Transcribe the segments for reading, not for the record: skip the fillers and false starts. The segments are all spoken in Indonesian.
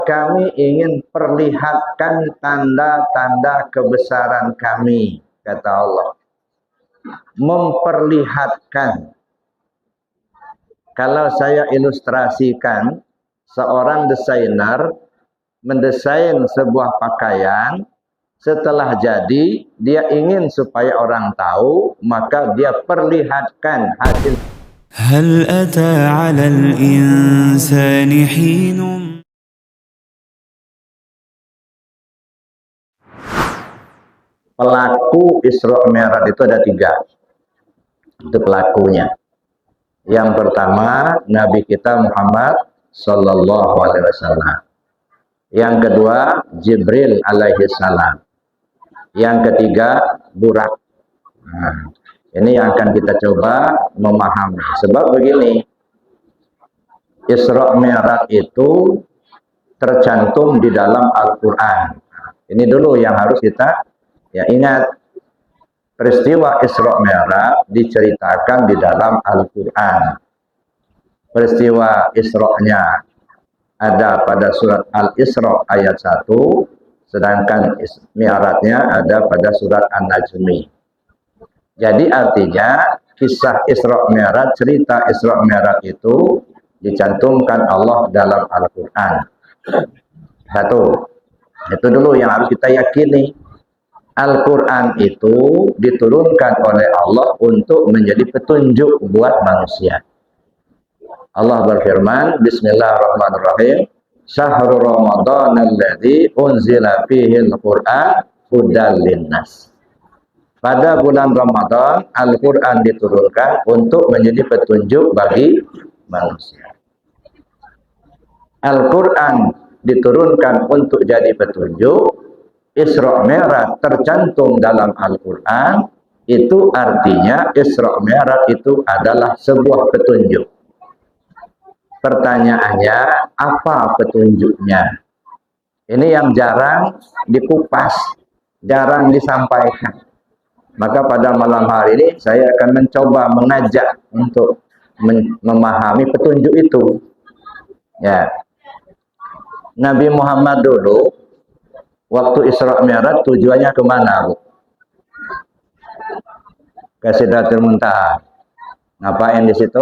Kami ingin perlihatkan tanda-tanda kebesaran kami, kata Allah. Memperlihatkan. Kalau saya ilustrasikan, seorang desainer mendesain sebuah pakaian, setelah jadi, dia ingin supaya orang tahu, maka dia perlihatkan hasil. هل أتى على الإنسان حين Pelaku Isra Mi'raj itu ada 3. Itu pelakunya. Yang pertama, Nabi kita Muhammad Sallallahu Alaihi Wasallam. Yang kedua, Jibril alaihi salam. Yang ketiga, Burak. Nah, ini yang akan kita coba memahami. Sebab begini, Isra Mi'raj itu tercantum di dalam Al-Quran. Ini dulu yang harus kita ingat. Peristiwa Isra Mi'raj diceritakan di dalam Al-Quran. Peristiwa Isra-nya ada pada surat Al-Isra ayat 1, sedangkan Mi'rajnya ada pada surat An-Najmi. Jadi artinya kisah Isra Mi'raj, cerita Isra Mi'raj itu dicantumkan Allah dalam Al-Quran. Satu, itu dulu yang harus kita yakini. Al-Quran itu diturunkan oleh Allah untuk menjadi petunjuk buat manusia. Allah berfirman, Bismillahirrahmanirrahim, Syahrul Ramadan alladzi unzila fihil Qur'an hudal linnas. Pada bulan Ramadan, Al-Quran diturunkan untuk menjadi petunjuk bagi manusia. Al-Quran diturunkan untuk jadi petunjuk. Isra Mi'raj tercantum dalam Al-Quran, itu artinya Isra Mi'raj itu adalah sebuah petunjuk. Pertanyaannya, apa petunjuknya? Ini yang jarang dikupas, jarang disampaikan. Maka pada malam hari ini saya akan mencoba mengajak untuk memahami petunjuk itu. Ya, Nabi Muhammad dulu waktu Isra Mi'raj tujuannya kemana, Bu? Ke Sidratul Muntaha. Ngapain di situ?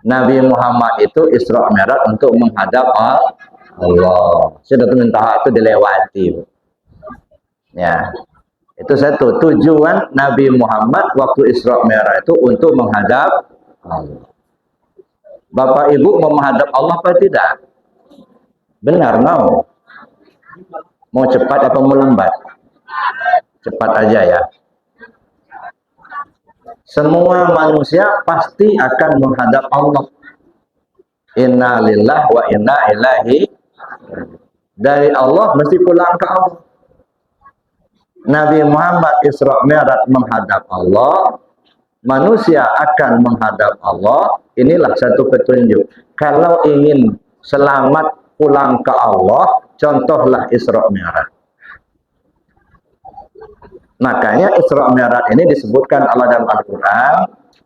Nabi Muhammad itu Isra Mi'raj untuk menghadap Allah. Sidratul Muntaha itu dilewati, Bu. Ya. Itu satu tujuan Nabi Muhammad waktu Isra Mi'raj itu untuk menghadap Allah. Bapak Ibu mau menghadap Allah apa tidak? Benar mau? Mau cepat atau mau lambat? Cepat aja ya. Semua manusia pasti akan menghadap Allah. Inna lillahi wa inna ilaihi. Dari Allah mesti pulang ke Allah. Nabi Muhammad Isra Mi'raj menghadap Allah. Manusia akan menghadap Allah. Inilah satu petunjuk. Kalau ingin selamat pulang ke Allah, contohlah Isra Mi'raj. Makanya Isra Mi'raj ini disebutkan Allah dalam Al-Quran.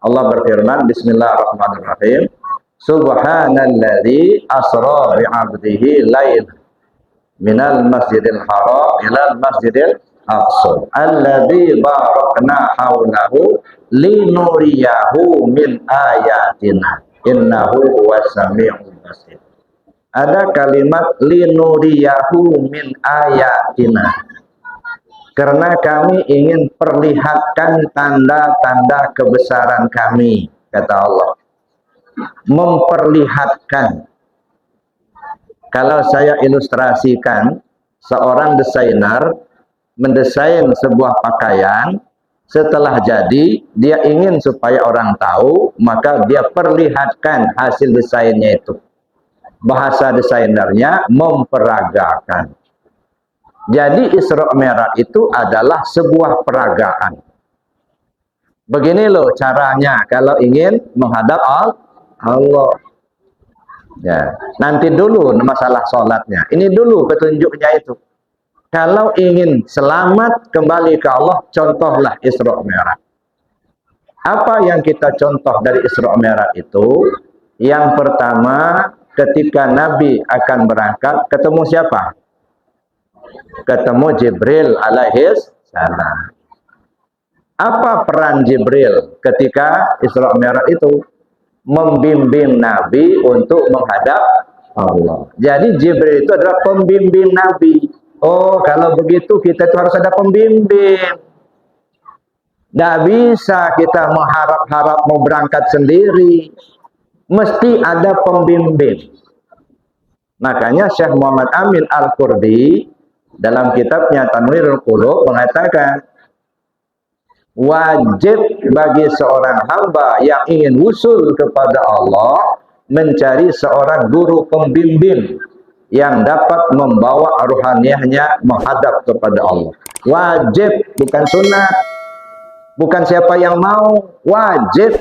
Allah berfirman, Bismillahirrahmanirrahim, Subhanalladzi asra bi'abdihi lail minal masjidil haram ilal masjidil aqsa alladzi barakna haulahu linuriyahu min ayatina innahu huwas sami'ul basir. Ada kalimat linuriyahu min ayatina, karena kami ingin perlihatkan tanda-tanda kebesaran kami, kata Allah. Memperlihatkan. Kalau saya ilustrasikan, seorang desainer mendesain sebuah pakaian, setelah jadi, dia ingin supaya orang tahu, maka dia perlihatkan hasil desainnya itu. Bahasa desainernya memperagakan. Jadi Isra Mi'raj itu adalah sebuah peragaan. Begini loh caranya kalau ingin menghadap Allah. Ya, nanti dulu masalah sholatnya. Ini dulu petunjuknya itu. Kalau ingin selamat kembali ke Allah, contohlah Isra Mi'raj. Apa yang kita contoh dari Isra Mi'raj itu? Yang pertama, ketika Nabi akan berangkat, ketemu siapa? Ketemu Jibril alaihis salam. Apa peran Jibril ketika Isra Mi'raj itu? Membimbing Nabi untuk menghadap Allah. Jadi Jibril itu adalah pembimbing Nabi. Oh, kalau begitu kita itu harus ada pembimbing. Tidak bisa kita mengharap-harap mau berangkat sendiri. Mesti ada pembimbing. Makanya Syekh Muhammad Amin Al-Qurdi dalam kitabnya Tanwirul Qulub mengatakan, wajib bagi seorang hamba yang ingin wusul kepada Allah mencari seorang guru pembimbing yang dapat membawa rohaniahnya menghadap kepada Allah. Wajib, bukan sunnah. Bukan siapa yang mau, wajib.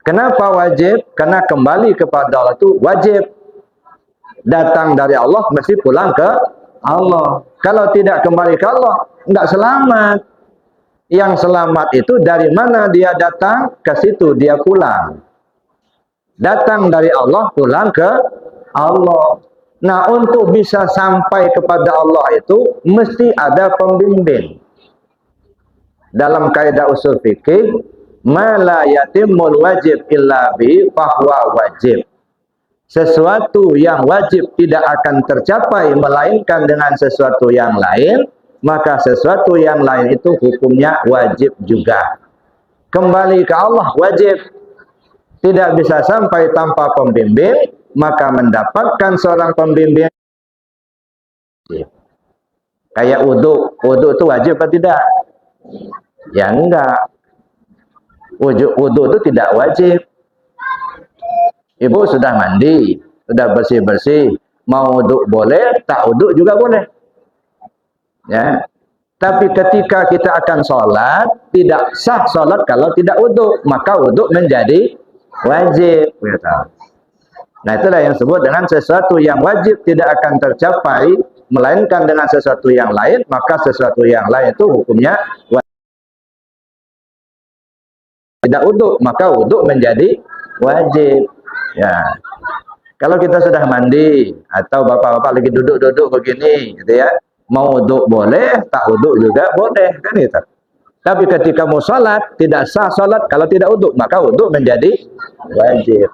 Kenapa wajib? Karena kembali kepada Allah itu wajib. Datang dari Allah mesti pulang ke Allah. Kalau tidak kembali ke Allah, enggak selamat. Yang selamat itu dari mana dia datang, ke situ dia pulang. Datang dari Allah, pulang ke Allah. Nah, untuk bisa sampai kepada Allah itu mesti ada pembimbing. Dalam kaidah usul fikih, ma la yatimul wajib illa bi fahuwa wajib. Sesuatu yang wajib tidak akan tercapai melainkan dengan sesuatu yang lain, maka sesuatu yang lain itu hukumnya wajib juga. Kembali ke Allah wajib. Tidak bisa sampai tanpa pembimbing, maka mendapatkan seorang pembimbing. Kayak wudu. Wudu itu wajib atau tidak? Ya enggak. Wudu itu tidak wajib. Ibu sudah mandi, sudah bersih-bersih, mau wudu boleh, tak wudu juga boleh. Ya. Tapi ketika kita akan sholat, tidak sah sholat kalau tidak wudu, maka wudu menjadi wajib. Nah, itulah yang disebut dengan sesuatu yang wajib tidak akan tercapai melainkan dengan sesuatu yang lain, maka sesuatu yang lain itu hukumnya wajib. Tidak wudu, maka wudu menjadi wajib. Ya. Kalau kita sudah mandi atau bapak-bapak lagi duduk-duduk begini, gitu ya, mau wudu boleh, tak wudu juga boleh, kan gitu. Tapi ketika mau sholat, tidak sah sholat kalau tidak wudu, maka wudu menjadi wajib.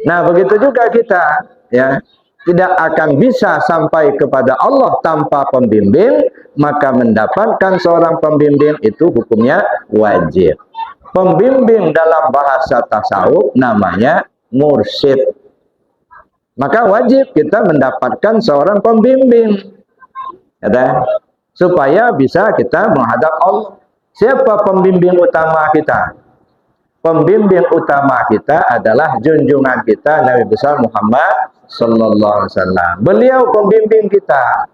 Nah, begitu juga kita, ya, tidak akan bisa sampai kepada Allah tanpa pembimbing, maka mendapatkan seorang pembimbing itu hukumnya wajib. Pembimbing dalam bahasa tasawuf namanya mursyid. Maka wajib kita mendapatkan seorang pembimbing, ya, supaya bisa kita menghadap Allah. Siapa pembimbing utama kita? Pembimbing utama kita adalah junjungan kita Nabi besar Muhammad sallallahu alaihi wasallam. Beliau pembimbing kita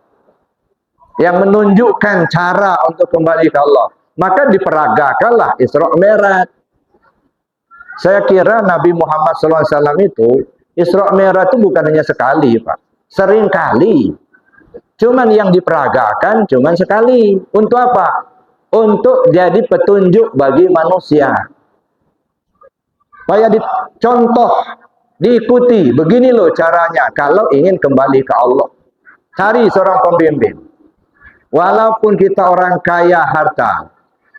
yang menunjukkan cara untuk kembali ke Allah. Maka diperagakanlah Isra Mi'raj. Saya kira Nabi Muhammad sallallahu alaihi wasallam itu Isra Mi'raj itu bukan hanya sekali, Pak. Sering kali. Cuman yang diperagakan cuman sekali. Untuk apa? Untuk jadi petunjuk bagi manusia. Supaya dicontoh, diikuti. Begini loh caranya kalau ingin kembali ke Allah. Cari seorang pembimbing. Walaupun kita orang kaya harta,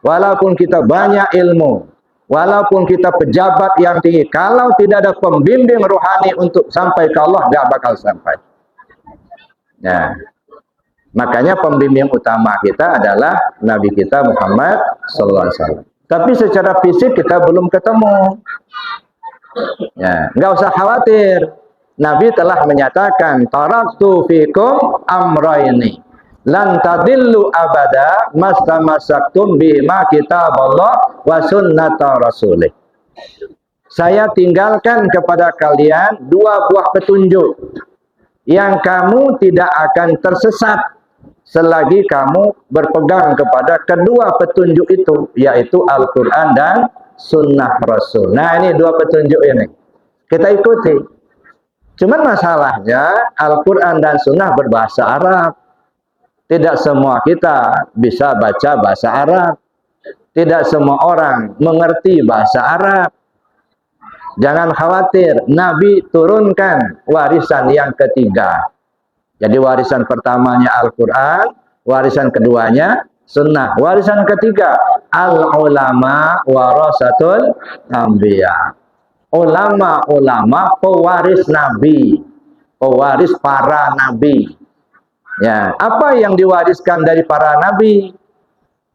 walaupun kita banyak ilmu, walaupun kita pejabat yang tinggi, kalau tidak ada pembimbing rohani untuk sampai ke Allah, nggak bakal sampai. Nah, makanya pembimbing utama kita adalah Nabi kita Muhammad sallallahu alaihi wasallam. Tapi secara fisik kita belum ketemu. Ya, nggak usah khawatir. Nabi telah menyatakan, taraktu fikum amrayni lan tadillu abada mastamasaktum bima kitaballah wa sunnata rasulih. Saya tinggalkan kepada kalian dua buah petunjuk yang kamu tidak akan tersesat selagi kamu berpegang kepada kedua petunjuk itu, yaitu Al-Quran dan Sunnah Rasul. Nah, ini dua petunjuk ini kita ikuti. Cuman masalahnya Al-Quran dan Sunnah berbahasa Arab. Tidak semua kita bisa baca bahasa Arab. Tidak semua orang mengerti bahasa Arab. Jangan khawatir, Nabi turunkan warisan yang ketiga. Jadi warisan pertamanya Al-Quran, warisan keduanya Sunnah. Warisan ketiga, al-ulama warasatul anbiya. Ulama-ulama pewaris Nabi, pewaris para Nabi. Ya, apa yang diwariskan dari para Nabi?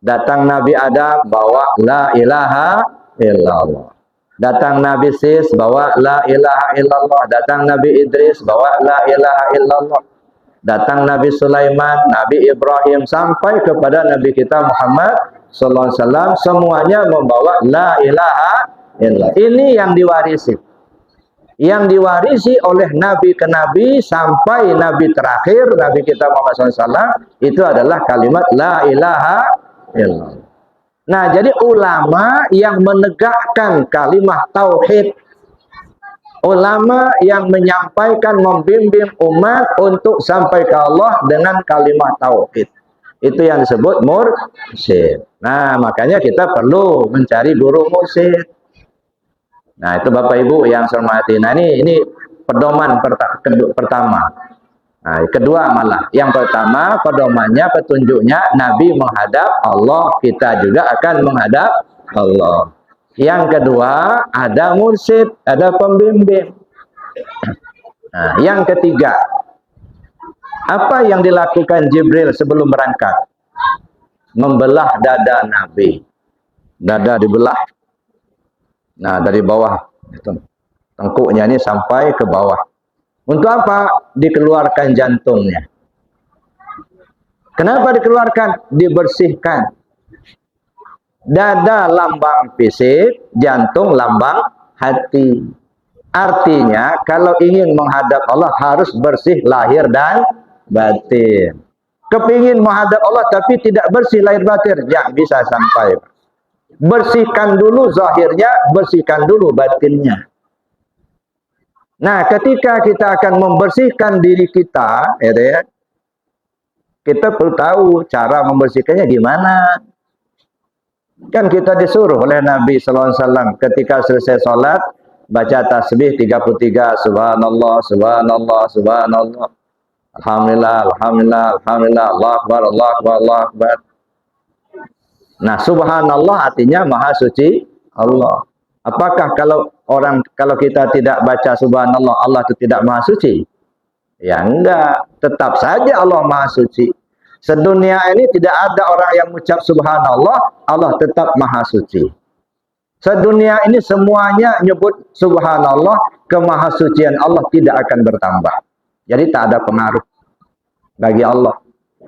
Datang Nabi Adam bawa la ilaha illallah. Datang Nabi Sis bawa la ilaha illallah. Datang Nabi Idris bawa la ilaha illallah. Datang Nabi Sulaiman, Nabi Ibrahim sampai kepada Nabi kita Muhammad sallallahu alaihi wasallam, semuanya membawa la ilaha illallah. Ini yang diwarisi. Yang diwarisi oleh nabi ke nabi sampai nabi terakhir Nabi kita Muhammad sallallahu alaihi wasallam itu adalah kalimat la ilaha illallah. Nah, jadi ulama yang menegakkan kalimat tauhid, ulama yang menyampaikan, membimbing umat untuk sampai ke Allah dengan kalimat tauhid. Itu yang disebut mursyid. Nah, makanya kita perlu mencari guru mursyid. Nah, itu Bapak Ibu yang saya hormati. Nah, ini pedoman pertama. Nah, kedua malah. Yang pertama, pedomannya, petunjuknya, Nabi menghadap Allah, kita juga akan menghadap Allah. Yang kedua, ada mursyid, ada pembimbing. Nah, yang ketiga, apa yang dilakukan Jibril sebelum berangkat? Membelah dada Nabi. Dada dibelah. Nah, dari bawah. Tengkuknya ini sampai ke bawah. Untuk apa? Dikeluarkan jantungnya. Kenapa dikeluarkan? Dibersihkan. Dada lambang fisik, jantung lambang hati. Artinya, kalau ingin menghadap Allah harus bersih lahir dan batin. Kepingin menghadap Allah tapi tidak bersih lahir batin, ya bisa sampai. Bersihkan dulu zahirnya, bersihkan dulu batinnya. Nah, ketika kita akan membersihkan diri kita, ya, kita perlu tahu cara membersihkannya gimana. Kan kita disuruh oleh Nabi sallallahu alaihi wasallam ketika selesai salat baca tasbih 33, subhanallah, subhanallah, subhanallah. Alhamdulillah, alhamdulillah, alhamdulillah, Allahu akbar, Allahu akbar, Allahu akbar. Nah, subhanallah artinya maha suci Allah. Apakah kalau kita tidak baca subhanallah, Allah itu tidak maha suci? Ya enggak, tetap saja Allah maha suci. Sedunia ini tidak ada orang yang mengucap subhanallah, Allah tetap maha suci. Sedunia ini semuanya nyebut subhanallah, kemahasucian Allah tidak akan bertambah. Jadi tak ada pengaruh bagi Allah.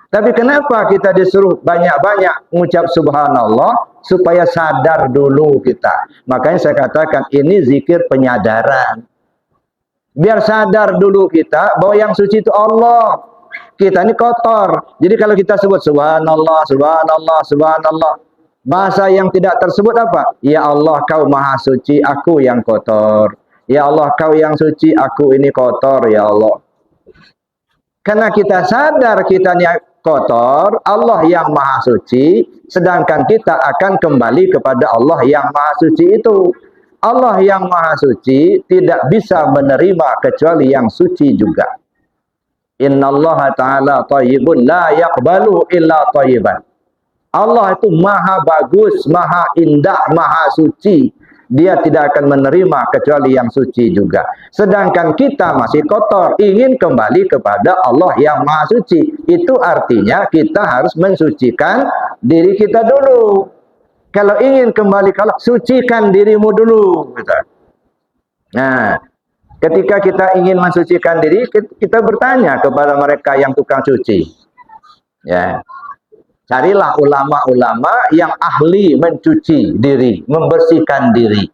Tapi kenapa kita disuruh banyak-banyak mengucap subhanallah? Supaya sadar dulu kita. Makanya saya katakan ini zikir penyadaran. Biar sadar dulu kita bahwa yang suci itu Allah. Kita ini kotor. Jadi kalau kita sebut subhanallah, subhanallah, subhanallah. Bahasa yang tidak tersebut apa? Ya Allah, kau maha suci, aku yang kotor. Ya Allah, kau yang suci, aku ini kotor, ya Allah. Karena kita sadar kita ini kotor, Allah yang maha suci, sedangkan kita akan kembali kepada Allah yang maha suci itu. Allah yang maha suci tidak bisa menerima kecuali yang suci juga. Innallaha ta'ala thayyibun la yaqbalu illa thayyiban. Allah itu maha bagus, maha indah, maha suci. Dia tidak akan menerima kecuali yang suci juga. Sedangkan kita masih kotor, ingin kembali kepada Allah yang maha suci. Itu artinya kita harus mensucikan diri kita dulu. Kalau ingin kembali ke Allah, sucikan dirimu dulu. Nah, ketika kita ingin mensucikan diri, kita bertanya kepada mereka yang tukang cuci. Ya. Carilah ulama-ulama yang ahli mencuci diri, membersihkan diri.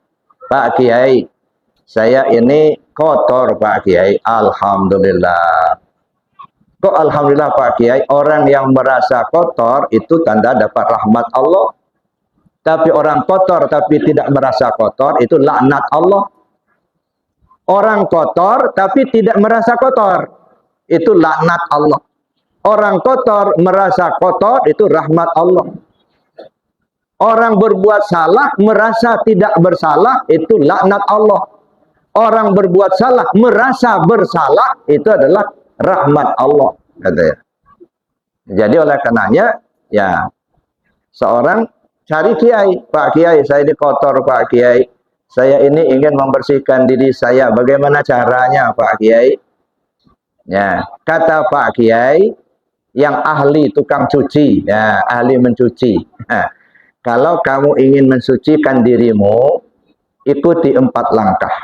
Pak Kiai, saya ini kotor Pak Kiai. Alhamdulillah. Kok alhamdulillah Pak Kiai? Orang yang merasa kotor itu tanda dapat rahmat Allah. Tapi orang kotor tapi tidak merasa kotor itu laknat Allah. Orang kotor tapi tidak merasa kotor itu laknat Allah. Orang kotor merasa kotor itu rahmat Allah. Orang berbuat salah merasa tidak bersalah itu laknat Allah. orang berbuat salah merasa bersalah, itu adalah rahmat Allah, katanya. Jadi oleh karenanya, ya, seorang cari kiai, Pak Kiai, saya dikotor Pak Kiai, saya ini ingin membersihkan diri saya, bagaimana caranya Pak Kiai? Ya, kata Pak Kiai yang ahli tukang cuci, ya, ahli mencuci. Nah, kalau kamu ingin mensucikan dirimu, ikuti 4 langkah.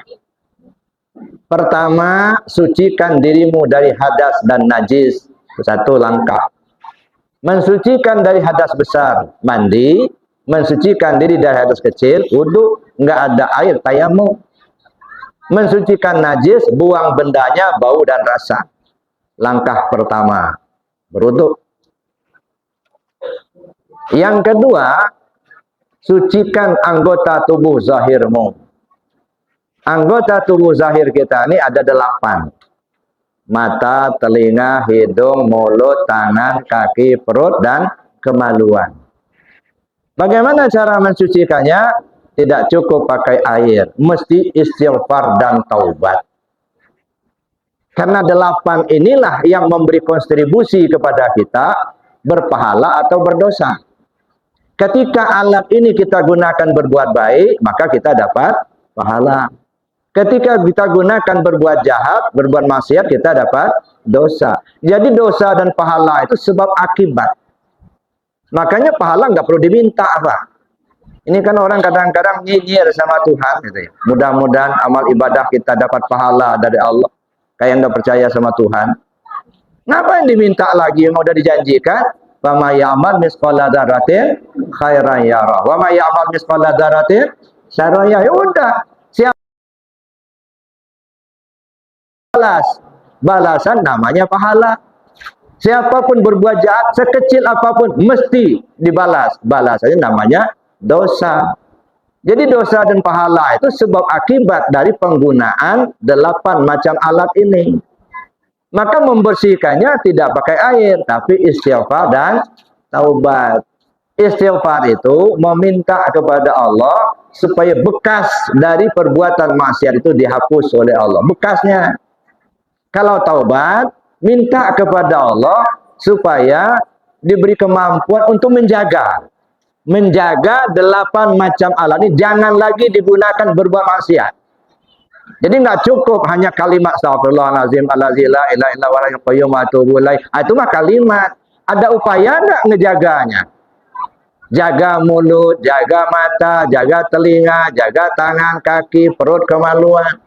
Pertama, sucikan dirimu dari hadas dan najis. 1 langkah. Mensucikan dari hadas besar, mandi. Mensucikan diri dari hadas kecil, wudu, enggak ada air, tayamum. Mensucikan najis, buang bendanya, bau dan rasa. Langkah pertama, berwudu. Yang kedua, sucikan anggota tubuh zahirmu. Anggota tubuh zahir kita ini ada 8. Mata, telinga, hidung, mulut, tangan, kaki, perut, dan kemaluan. Bagaimana cara mensucikannya? Tidak cukup pakai air, mesti istighfar dan taubat. Karena 8 inilah yang memberi kontribusi kepada kita berpahala atau berdosa. Ketika alat ini kita gunakan berbuat baik, maka kita dapat pahala. Ketika kita gunakan berbuat jahat, berbuat maksiat, kita dapat dosa. Jadi dosa dan pahala itu sebab akibat. Makanya pahala nggak perlu diminta, apa? Ini kan orang kadang-kadang nyinyir sama Tuhan, gitu ya. Mudah-mudahan amal ibadah kita dapat pahala dari Allah. Kayak nggak percaya sama Tuhan. Ngapa yang diminta lagi yang udah dijanjikan? Wa may ya'mal mithqala dzarratin khairan yarah. Wa may ya'mal mithqala dzarratin syarran yarah. Ya udah, siapa balasan namanya pahala. Siapapun berbuat jahat sekecil apapun mesti dibalas. Balasannya namanya dosa. Jadi dosa dan pahala itu sebab akibat dari penggunaan 8 macam alat ini. Maka membersihkannya tidak pakai air, tapi istighfar dan taubat. Istighfar itu meminta kepada Allah supaya bekas dari perbuatan maksiat itu dihapus oleh Allah. Bekasnya. Kalau taubat, minta kepada Allah supaya diberi kemampuan untuk menjaga 8 macam alat ini jangan lagi digunakan berbuat maksiat. Jadi nggak cukup hanya kalimat astagfirullahaladzim allazi la ilaha illa huwal hayyul qayyum wa atubu ilaih. Itu mah kalimat. Ada upaya enggak ngejaganya? Jaga mulut, jaga mata, jaga telinga, jaga tangan, kaki, perut, kemaluan.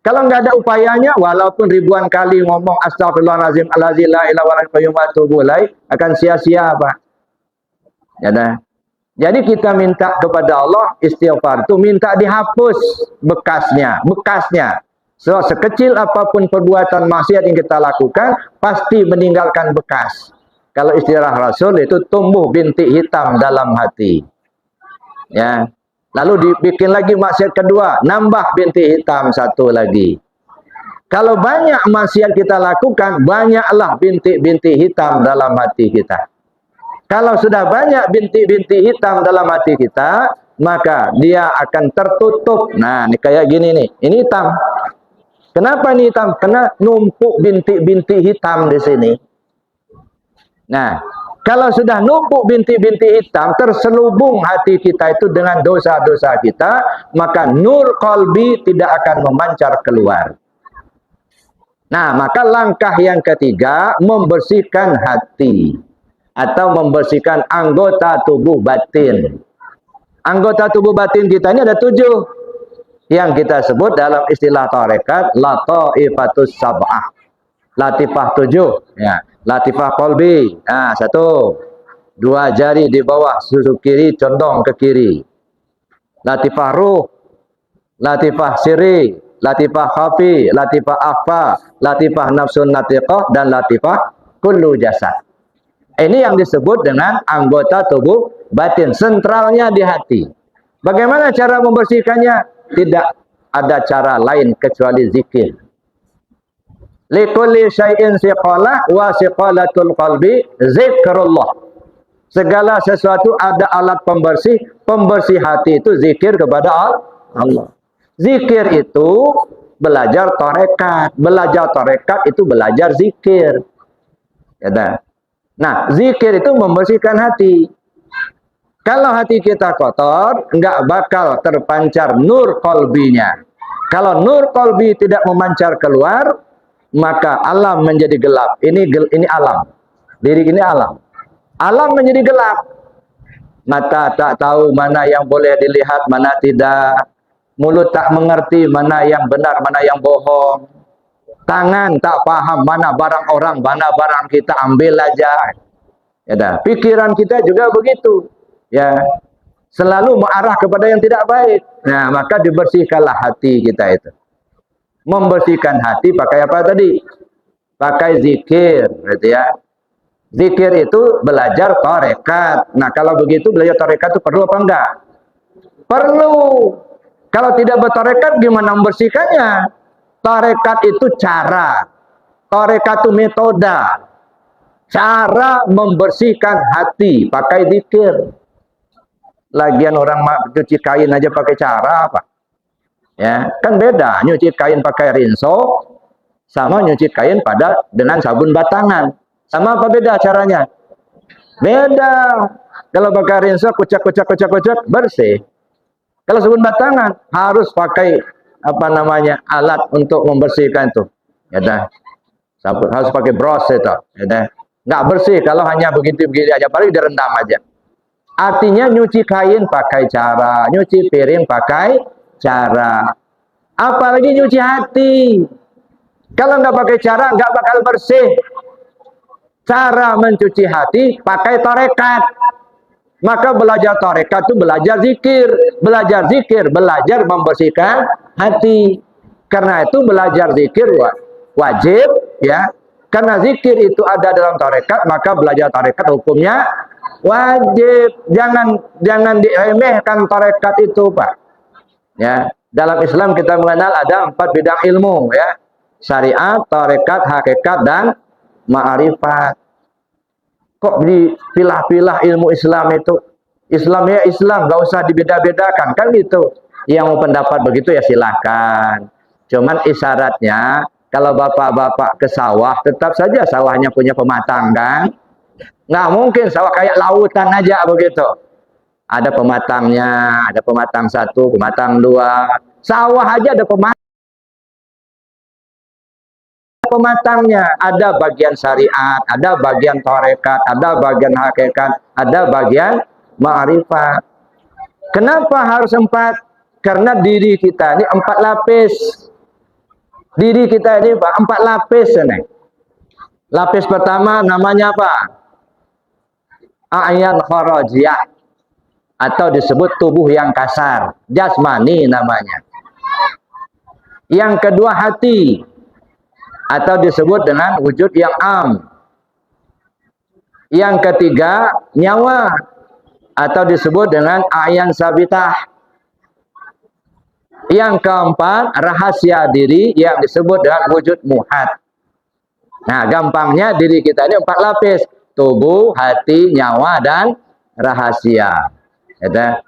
Kalau nggak ada upayanya, walaupun ribuan kali ngomong astagfirullahaladzim allazi la ilaha illa huwal hayyul qayyum wa atubu ilaih, akan sia-sia, Pak. Ya dah. Jadi kita minta kepada Allah istighfar itu minta dihapus bekasnya. So, sekecil apapun perbuatan maksiat yang kita lakukan pasti meninggalkan bekas. Kalau istilah Rasul itu tumbuh bintik hitam dalam hati. Ya. Lalu dibikin lagi maksiat kedua, nambah bintik hitam 1 lagi. Kalau banyak maksiat kita lakukan, banyaklah bintik-bintik hitam dalam hati kita. Kalau sudah banyak bintik-bintik hitam dalam hati kita, maka dia akan tertutup. Nah, ini kayak gini nih. Ini hitam. Kenapa ini hitam? Karena numpuk bintik-bintik hitam di sini. Nah, kalau sudah numpuk bintik-bintik hitam, terselubung hati kita itu dengan dosa-dosa kita, maka nur qalbi tidak akan memancar keluar. Nah, maka langkah yang ketiga, membersihkan hati. Atau membersihkan anggota tubuh batin. Anggota tubuh batin kita ini ada 7. Yang kita sebut dalam istilah tarekat lataifatus sab'ah. Latifah 7. Ya. Latifah qalbi. Nah, 1. 2 jari di bawah, susu kiri condong ke kiri. Latifah ruh. Latifah siri. Latifah khafi. Latifah akhfa. Latifah nafsun natiqah. Dan latifah kullu jasad. Ini yang disebut dengan anggota tubuh batin. Sentralnya di hati. Bagaimana cara membersihkannya? Tidak ada cara lain kecuali zikir. Likulli syai'in siqalah wa siqalatul qalbi zikrullah. Segala sesuatu ada alat pembersih. Pembersih hati itu zikir kepada Allah. Zikir itu belajar tarekat. Belajar tarekat itu belajar zikir. Ya, nah, zikir itu membersihkan hati. Kalau hati kita kotor, enggak bakal terpancar nur kolbinya. Kalau nur kolbi tidak memancar keluar, maka alam menjadi gelap. Ini alam. Diri ini alam. Alam menjadi gelap. Mata tak tahu mana yang boleh dilihat, mana tidak. Mulut tak mengerti mana yang benar, mana yang bohong. Tangan tak paham mana barang orang, mana barang kita, ambil aja. Ya dah. Pikiran kita juga begitu. Ya. Selalu mengarah kepada yang tidak baik. Nah, maka dibersihkanlah hati kita itu. Membersihkan hati pakai apa tadi? Pakai zikir, gitu ya. Zikir itu belajar tarekat. Nah, kalau begitu belajar tarekat itu perlu apa enggak? Perlu. Kalau tidak bertarekat gimana membersihkannya? Tarekat itu cara. Tarekat itu metode. Cara membersihkan hati pakai zikir. Lagian orang cuci kain aja pakai cara apa? Ya, kan beda nyuci kain pakai rinso sama nyuci kain dengan sabun batangan. Sama apa beda caranya? Beda. Kalau pakai rinso kucak bersih. Kalau sabun batangan harus pakai alat untuk membersihkan itu. Ya dah. Harus pakai bros itu. Ya dah. Nggak bersih kalau hanya begitu-begitu aja, paling direndam aja. Artinya nyuci kain pakai cara, nyuci piring pakai cara. Apalagi nyuci hati. Kalau nggak pakai cara, nggak bakal bersih. Cara mencuci hati pakai tarekat. Maka belajar tarekat itu belajar zikir. Belajar zikir, belajar membersihkan hati. Karena itu belajar zikir wajib, ya. Karena zikir itu ada dalam tarekat, maka belajar tarekat hukumnya wajib. Jangan diremehkan tarekat itu, Pak. Ya, dalam Islam kita mengenal ada 4 bidang ilmu, ya. Syariat, tarekat, hakikat, dan ma'rifat. Kok dipilah-pilah ilmu Islam itu? Islam ya Islam, nggak usah dibeda-bedakan, kan gitu. Yang mau pendapat begitu ya silakan. Cuman isyaratnya, kalau bapak-bapak ke sawah, tetap saja sawahnya punya pematang, kan? Nggak mungkin sawah kayak lautan aja begitu. Ada pematangnya, ada pematang 1, pematang 2. Sawah aja ada pematangnya. Ada bagian syariat, ada bagian tarekat, ada bagian hakikat, ada bagian ma'rifat. Kenapa harus 4? Karena diri kita ini 4 lapis. Diri kita ini 4 lapis ini. Lapis pertama namanya apa? A'yan kharajiyah, atau disebut tubuh yang kasar, jasmani namanya. Yang kedua hati, atau disebut dengan wujud yang am. Yang ketiga nyawa, atau disebut dengan a'yan sabitah. Yang keempat rahasia diri yang disebut dengan wujud muhad. Nah, gampangnya diri kita ini 4 lapis: tubuh, hati, nyawa, dan rahasia. Ya,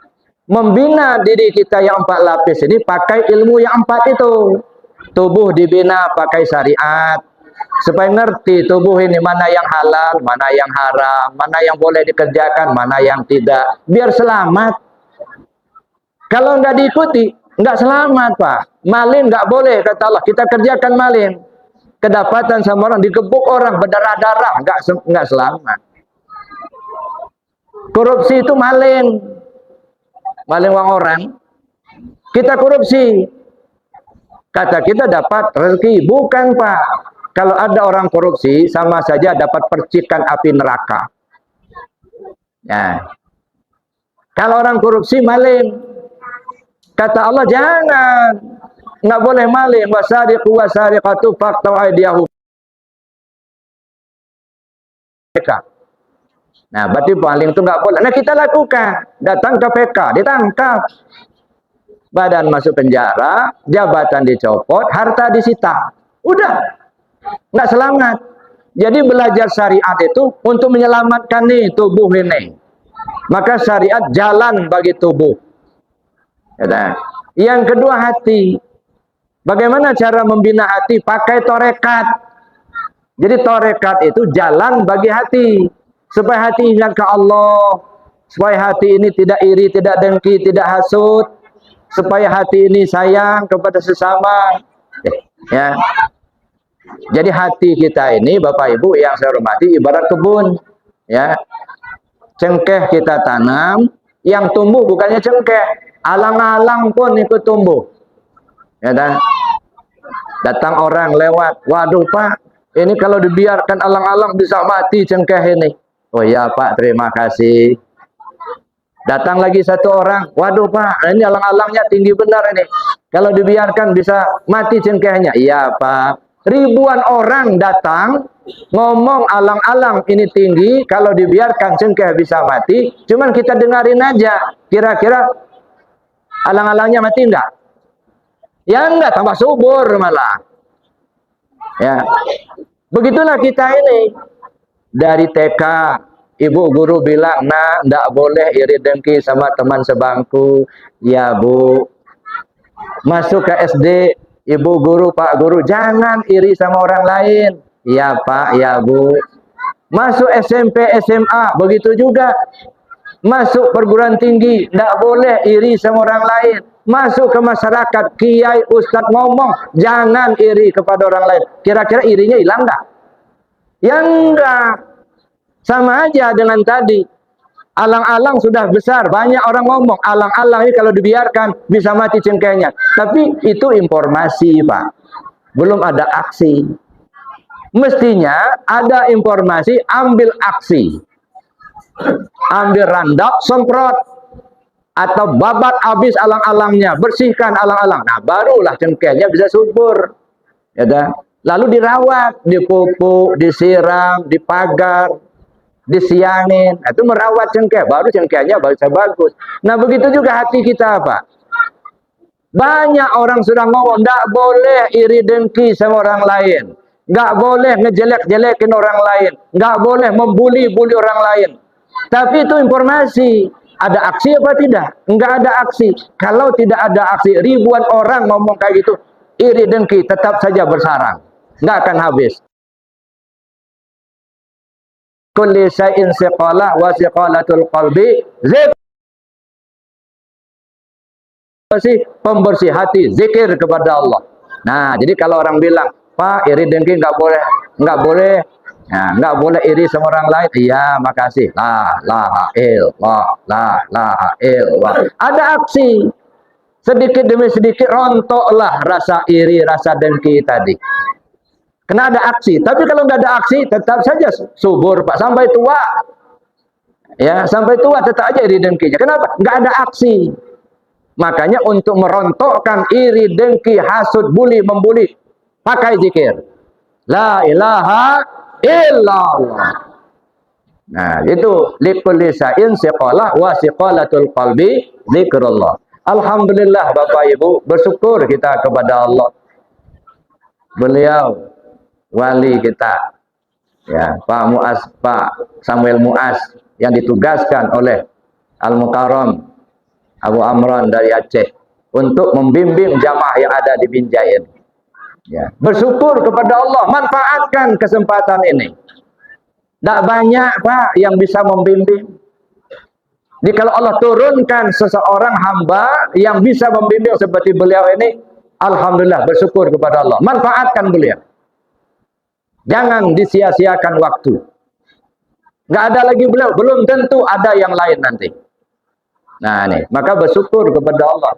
membina diri kita yang 4 lapis ini pakai ilmu yang 4 itu. Tubuh dibina pakai syariat, supaya ngerti tubuh ini mana yang halal, mana yang haram, mana yang boleh dikerjakan, mana yang tidak, biar selamat. Kalau nggak diikuti, nggak selamat, Pak. Malin nggak boleh, kata Allah. Kita kerjakan malin, kedapatan sama orang, digebuk orang, berdarah-darah, nggak selamat. Korupsi itu maling uang orang. Kita korupsi, kata kita dapat rezeki. Bukan, Pak. Kalau ada orang korupsi, sama saja dapat percikan api neraka. Nah, kalau orang korupsi maling, kata Allah jangan, nggak boleh maling. Wasariqu wasariqatu faqta'u aydiyahum. Nah, berarti maling itu nggak boleh. Nah, kita lakukan. Datang ke PK, ditangkap. Badan masuk penjara, jabatan dicopot, harta disita. Udah, nggak selamat. Jadi belajar syariat itu untuk menyelamatkan nih tubuh ini. Maka syariat jalan bagi tubuh. Ya, Yang kedua hati. Bagaimana cara membina hati? Pakai torekat. Jadi torekat itu jalan bagi hati. Supaya hati ingat ke Allah. Supaya hati ini tidak iri, tidak dengki, tidak hasut. Supaya hati ini sayang kepada sesama. Ya. Jadi hati kita ini, Bapak Ibu yang saya hormati, ibarat kebun. Ya. Cengkeh kita tanam, yang tumbuh bukannya cengkeh. Alang-alang pun ikut tumbuh. Ya kan? Datang orang lewat, waduh Pak, ini kalau dibiarkan alang-alang bisa mati cengkeh ini. Oh ya Pak, terima kasih. Datang lagi satu orang, waduh Pak, ini alang-alangnya tinggi benar ini. Kalau dibiarkan bisa mati cengkehnya. Iya Pak. Ribuan orang datang, ngomong alang-alang ini tinggi, kalau dibiarkan cengkeh bisa mati. Cuman kita dengarin aja, kira-kira alang-alangnya mati enggak? Ya enggak, tambah subur malah. Ya. Begitulah kita ini. Dari TK, ibu guru bilang, "Nak, enggak boleh iri dengki sama teman sebangku." Ya, Bu. Masuk ke SD, ibu guru, Pak guru, "Jangan iri sama orang lain." Ya, Pak, ya, Bu. Masuk SMP, SMA, begitu juga. Masuk perguruan tinggi, enggak boleh iri sama orang lain. Masuk ke masyarakat, kiai, ustadz ngomong, jangan iri kepada orang lain. Kira-kira irinya hilang enggak? Ya enggak. Sama aja dengan tadi. Alang-alang sudah besar, banyak orang ngomong, alang-alang ini kalau dibiarkan bisa mati cengkehnya. Tapi itu informasi, Pak. Belum ada aksi. Mestinya ada informasi, ambil aksi. Ambil randap, semprot. Atau babat habis alang-alangnya, bersihkan alang-alang. Nah, barulah cengkehnya bisa subur. Ya kan? Lalu dirawat, dipupuk, disiram, dipagar, disiangin. Nah, itu merawat cengkeh, baru cengkehnya bisa bagus. Nah, begitu juga hati kita, Pak. Banyak orang sudah ngomong, enggak boleh iri dengki sama orang lain. Enggak boleh ngejelek-jelekin orang lain. Enggak boleh membuli-buli orang lain. Tapi itu informasi. Ada aksi apa tidak? Enggak ada aksi. Kalau tidak ada aksi, ribuan orang ngomong kayak gitu, iri dengki tetap saja bersarang. Enggak akan habis. Kulli syai'in siqalah wa siqalatul qalbi pembersih hati, zikir kepada Allah. Nah, jadi kalau orang bilang, "Pak, iri dengki enggak boleh." Enggak boleh. Nah, enggak boleh iri sama orang lain. Iya, makasih. La ilaha illallah, la ilaha illallah. Ada aksi. Sedikit demi sedikit rontoklah rasa iri, rasa dengki tadi. Kena ada aksi. Tapi kalau nggak ada aksi, tetap saja subur, Pak. Sampai tua. Ya, sampai tua tetap aja iri dengkinya. Kenapa? Nggak ada aksi. Makanya untuk merontokkan iri, dengki, hasud, bully, membuli, pakai zikir. La ilaha illallah. Nah, itu likulli syai'in siqalah wa siqalatul qalbi zikrullah. Alhamdulillah Bapak Ibu, bersyukur kita kepada Allah. Beliau wali kita. Ya, Pak Samuel Muaz yang ditugaskan oleh Al-Mukarram Abu Amran dari Aceh untuk membimbing jamaah yang ada di Binjai ini. Ya, bersyukur kepada Allah, manfaatkan kesempatan ini. Tidak banyak Pak yang bisa membimbing. Jadi kalau Allah turunkan seseorang hamba yang bisa membimbing seperti beliau ini, alhamdulillah, bersyukur kepada Allah. Manfaatkan beliau. Jangan disia-siakan waktu. Nggak ada lagi beliau, belum tentu ada yang lain nanti. Nah nih, maka bersyukur kepada Allah.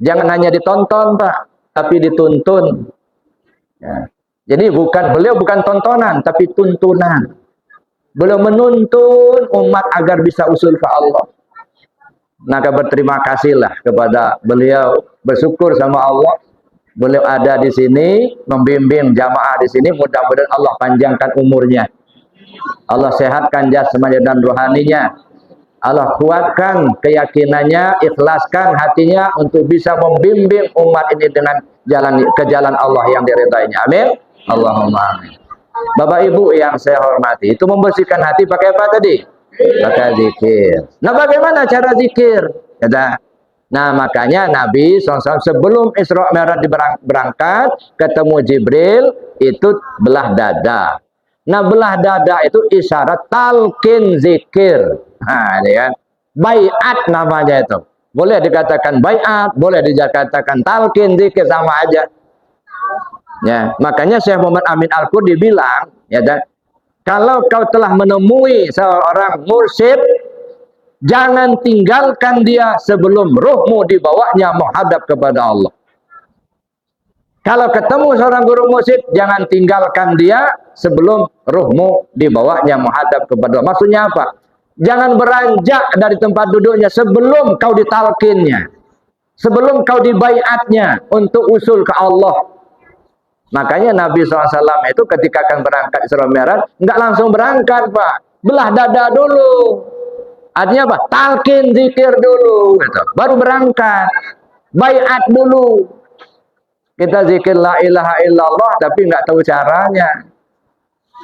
Jangan hanya ditonton Pak, tapi dituntun. Ya. Jadi beliau bukan tontonan, tapi tuntunan. Beliau menuntun umat agar bisa usul ke Allah. Maka berterima kasihlah kepada beliau, bersyukur sama Allah. Beliau ada di sini, membimbing jamaah di sini. Mudah-mudahan Allah panjangkan umurnya. Allah sehatkan jasmani dan rohaninya. Allah kuatkan keyakinannya, ikhlaskan hatinya untuk bisa membimbing umat ini dengan ke jalan Allah yang diridainya. Amin. Allahumma amin. Bapak Ibu yang saya hormati, itu membersihkan hati pakai apa tadi? Pakai zikir. Nah, bagaimana cara zikir? Kata, Nah, makanya Nabi SAW sebelum Isra Mi'raj berangkat, ketemu Jibril, itu belah dada. Nah, belah dada itu isyarat talqin zikir. Nah, ini kan. Baiat namanya itu. Boleh dikatakan baiat, boleh dikatakan talqin zikir, sama aja. Ya, makanya Syekh Muhammad Amin Al-Qurdi bilang, ya, kalau kau telah menemui seorang mursyid, jangan tinggalkan dia sebelum ruhmu dibawanya menghadap kepada Allah. Kalau ketemu seorang guru mursyid, jangan tinggalkan dia sebelum ruhmu dibawanya menghadap kepada Allah. Maksudnya apa? Jangan beranjak dari tempat duduknya sebelum kau ditalkinnya, sebelum kau dibaiatnya untuk usul ke Allah. Makanya Nabi SAW itu ketika akan berangkat Isra Mi'raj, nggak langsung berangkat, Pak. Belah dada dulu. Artinya apa? Talqin zikir dulu, gitu. Baru berangkat. Baiat dulu. Kita zikir la ilaha illallah tapi nggak tahu caranya.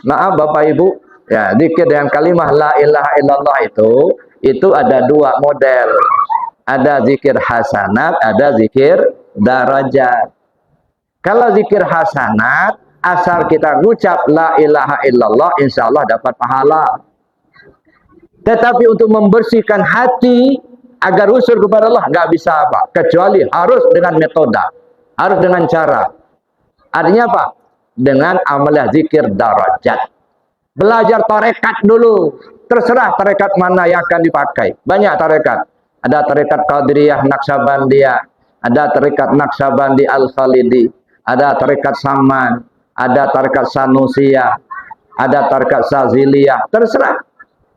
Maaf Bapak Ibu, ya, zikir dengan kalimah la ilaha illallah itu ada dua model. Ada zikir hasanat, ada zikir darajat. Kalau zikir hasanat, asal kita ngucap la ilaha illallah, insya Allah dapat pahala. Tetapi untuk membersihkan hati agar usul kepada Allah nggak bisa apa, kecuali harus dengan metode, harus dengan cara. Artinya apa? Dengan amalah zikir darajat. Belajar tarekat dulu. Terserah tarekat mana yang akan dipakai. Banyak tarekat. Ada tarekat Qadiriyah Naqsabandiyah, ada tarekat Naqsabandi Al-Khalidi, ada tarekat Saman, ada tarekat Sanusiyah, ada tarekat Saziliyah. Terserah.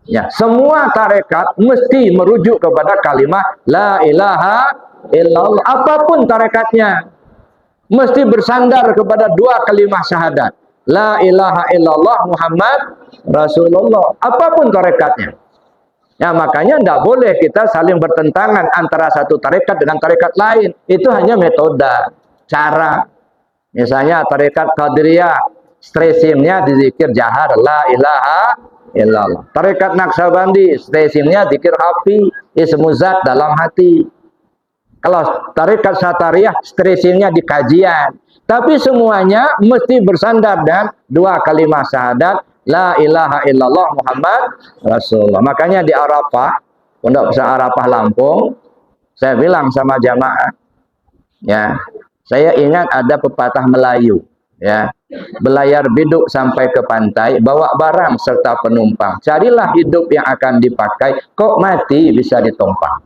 Ya, semua tarekat mesti merujuk kepada kalimat la ilaha illallah. Apapun tarekatnya, mesti bersandar kepada dua kalimat syahadat. La ilaha illallah Muhammad Rasulullah. Apapun tarekatnya. Ya, makanya tidak boleh kita saling bertentangan antara satu tarekat dengan tarekat lain. Itu hanya metode, cara. Misalnya tarekat Qadiriyah, stresimnya dizikir jahar la ilaha illallah. Tarekat Naqsabandi, stresimnya zikir hafi, ismu zat dalam hati. Kalau tarekat Satariyah, stresimnya di kajian. Tapi semuanya mesti bersandar dan dua kalimat syahadat la ilaha illallah Muhammad Rasulullah. Makanya di Arafah, Pondok Pesantren Arafah Lampung, saya bilang sama jamaah, ya, saya ingat ada pepatah Melayu, ya, belayar biduk sampai ke pantai, bawa barang serta penumpang. Carilah hidup yang akan dipakai, kok mati bisa ditumpang.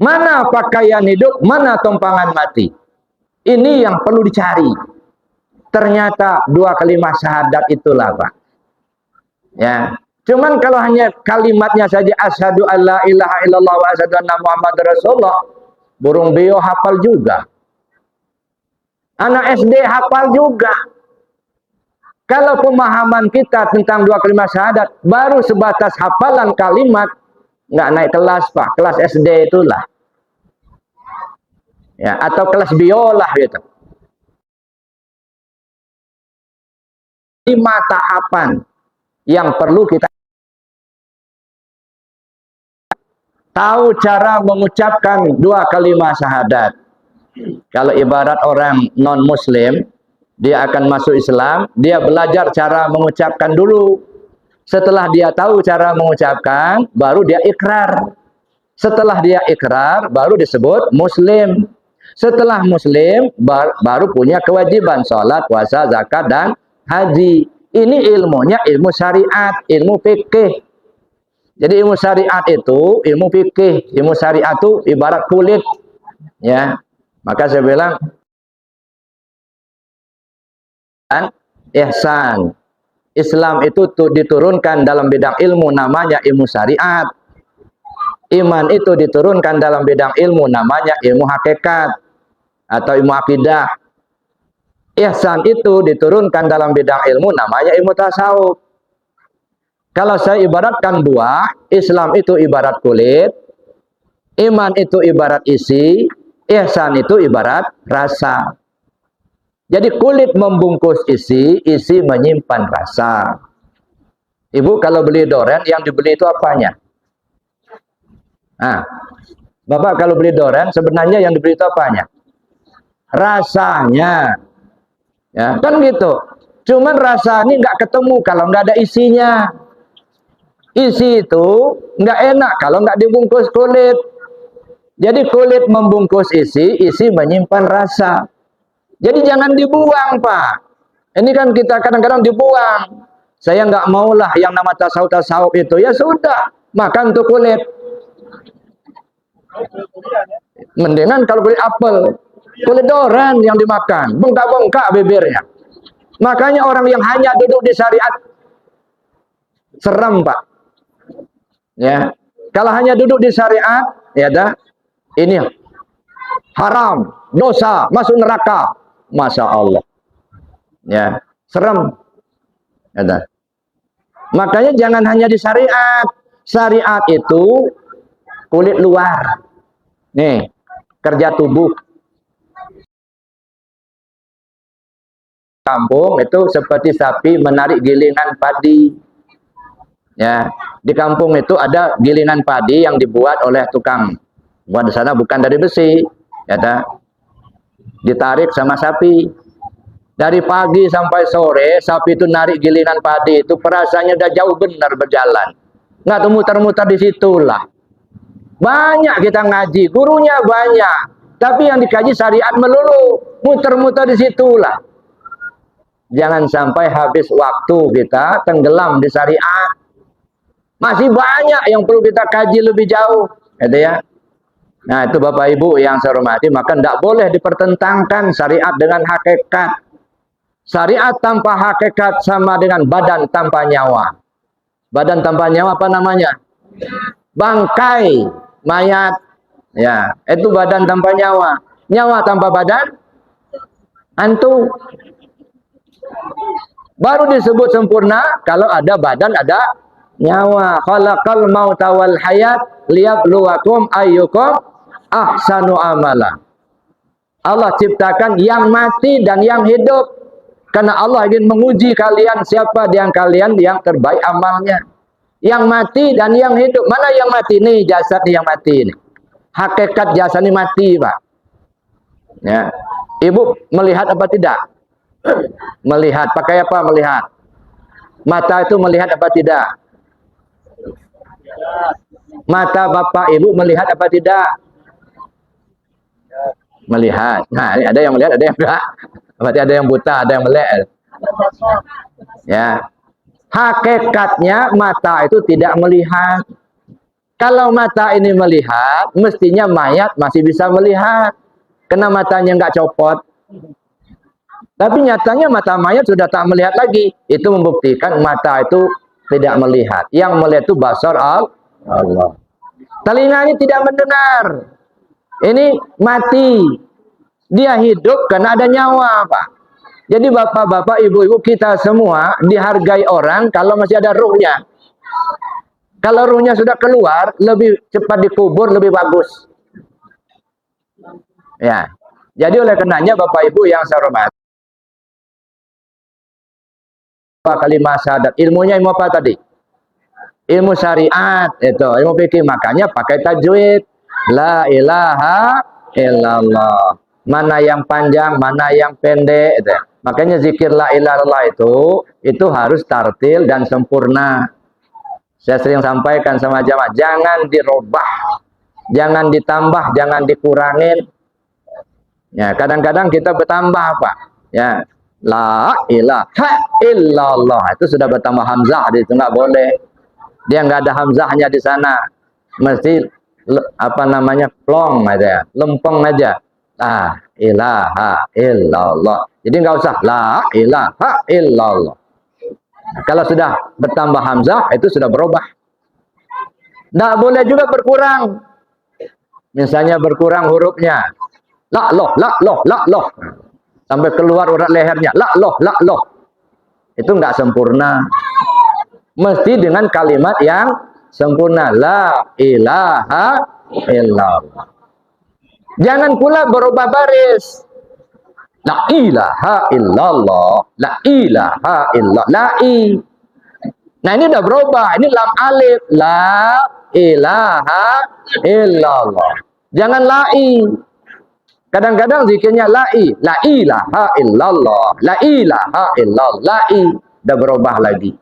Mana pakaian hidup, mana tumpangan mati. Ini yang perlu dicari. Ternyata dua kalimat syahadat itulah, Pak. Ya, cuman kalau hanya kalimatnya saja asyhadu alla ilaha illallah wa asyhadu anna Muhammadar Rasulullah, burung beo hafal juga. Anak SD hafal juga. Kalau pemahaman kita tentang dua kalimat syahadat baru sebatas hafalan kalimat, nggak naik kelas, Pak. Kelas SD itulah. Ya, atau kelas biolah gitu. 5 tahapan yang perlu kita tahu cara mengucapkan dua kalimat syahadat. Kalau ibarat orang non-muslim, dia akan masuk Islam, dia belajar cara mengucapkan dulu. Setelah dia tahu cara mengucapkan, baru dia ikrar. Setelah dia ikrar, baru disebut muslim. Setelah muslim, baru punya kewajiban sholat, puasa, zakat, dan haji. Ini ilmunya ilmu syariat, ilmu fikih. Jadi ilmu syariat itu ilmu fikih, ilmu syariat itu ibarat kulit. Ya, maka saya bilang ihsan. Islam itu diturunkan dalam bidang ilmu namanya ilmu syariat. Iman itu diturunkan dalam bidang ilmu namanya ilmu hakikat atau ilmu akidah. Ihsan itu diturunkan dalam bidang ilmu namanya ilmu tasawuf. Kalau saya ibaratkan buah, Islam itu ibarat kulit, iman itu ibarat isi, ihsan itu ibarat rasa. Jadi kulit membungkus isi, isi menyimpan rasa. Ibu kalau beli durian, yang dibeli itu apanya? Nah, Bapak kalau beli durian sebenarnya yang dibeli itu apanya? Rasanya. Ya, kan gitu. Cuman rasa ini nggak ketemu kalau nggak ada isinya. Isi itu nggak enak kalau nggak dibungkus kulit. Jadi kulit membungkus isi, isi menyimpan rasa. Jadi jangan dibuang, Pak. Ini kan kita kadang-kadang dibuang. Saya nggak maulah yang nama tasawuf-tasawuf itu. Ya sudah, makan tuh kulit. Mendingan kalau kulit apel, kulit durian yang dimakan, bengkak-bengkak bibirnya. Makanya orang yang hanya duduk di syariat seram, Pak. Ya, kalau hanya duduk di syariat, ya dah, ini haram, dosa, masuk neraka. Masya Allah. Ya, serem. Ya dah. Makanya jangan hanya di syariat. Syariat itu kulit luar. Nih, kerja tubuh. Kampung itu seperti sapi menarik gilingan padi. Ya, di kampung itu ada gilingan padi yang dibuat oleh tukang. Buat di sana bukan dari besi, ya dah. Ditarik sama sapi. Dari pagi sampai sore, sapi itu narik gilingan padi itu perasaannya udah jauh benar berjalan. Nggak tuh muter-muter di situlah. Banyak kita ngaji, gurunya banyak. Tapi yang dikaji syariat melulu, muter-muter di situlah. Jangan sampai habis waktu kita tenggelam di syariat. Masih banyak yang perlu kita kaji lebih jauh, gitu ya. Nah, itu Bapak Ibu yang saya hormati, maka tidak boleh dipertentangkan syariat dengan hakikat. Syariat tanpa hakikat sama dengan badan tanpa nyawa. Badan tanpa nyawa apa namanya? Bangkai, mayat. Ya, itu badan tanpa nyawa. Nyawa tanpa badan, hantu. Baru disebut sempurna kalau ada badan, ada nyawa. Khalaqal mauta wal hayat liyabluwakum ayyukum ahsanu amala. Allah ciptakan yang mati dan yang hidup. Karena Allah ingin menguji kalian siapa yang kalian yang terbaik amalnya. Yang mati dan yang hidup. Mana yang mati? Nih jasad nih yang mati. Nih. Hakikat jasad ini mati, Pak. Ya. Ibu melihat apa tidak? Melihat. Pakai apa melihat? Mata itu melihat apa tidak? Mata bapak ibu melihat apa tidak? Melihat. Nah, ini ada yang melihat, ada yang enggak. Berarti ada yang buta, ada yang melek. Ya. Hakikatnya mata itu tidak melihat. Kalau mata ini melihat, mestinya mayat masih bisa melihat. Karena matanya enggak copot. Tapi nyatanya mata mayat sudah tak melihat lagi. Itu membuktikan mata itu tidak melihat. Yang melihat itu basar Allah. Telinga ini tidak mendengar. Ini mati. Dia hidup karena ada nyawa, Pak. Jadi bapak-bapak, ibu-ibu kita semua dihargai orang kalau masih ada ruhnya. Kalau ruhnya sudah keluar, lebih cepat dikubur, lebih bagus. Ya. Jadi oleh karenanya bapak ibu yang saya hormati, kalimat syahadat, ilmunya ilmu apa tadi? Ilmu syariat, itu ilmu fikih, makanya pakai tajwid. La ilaha illallah. Mana yang panjang, mana yang pendek, itu. Makanya zikir la ilaha illallah itu harus tartil dan sempurna. Saya sering sampaikan sama jamaah, jangan dirubah, jangan ditambah, jangan dikurangin. Ya, kadang-kadang kita bertambah, Pak. Ya, la ilaha illallah itu sudah bertambah hamzah, itu nggak boleh. Dia nggak ada hamzahnya di sana, mesti apa namanya plong aja, lempeng aja. La ilaha illallah. Jadi nggak usah la ilaha illallah. Kalau sudah bertambah hamzah itu sudah berubah. Nggak boleh juga berkurang. Misalnya berkurang hurufnya. La loh, sampai keluar urat lehernya. La loh. Itu nggak sempurna. Mesti dengan kalimat yang sempurna. La ilaha illallah. Jangan pula berubah baris. La ilaha illallah. La ilaha illallah. La i. Nah ini udah berubah. Ini lam alif. La ilaha illallah. Jangan lai. Kadang-kadang zikirnya lai, la ilaha illallah, la ilaha illallah, lai, dah berubah lagi.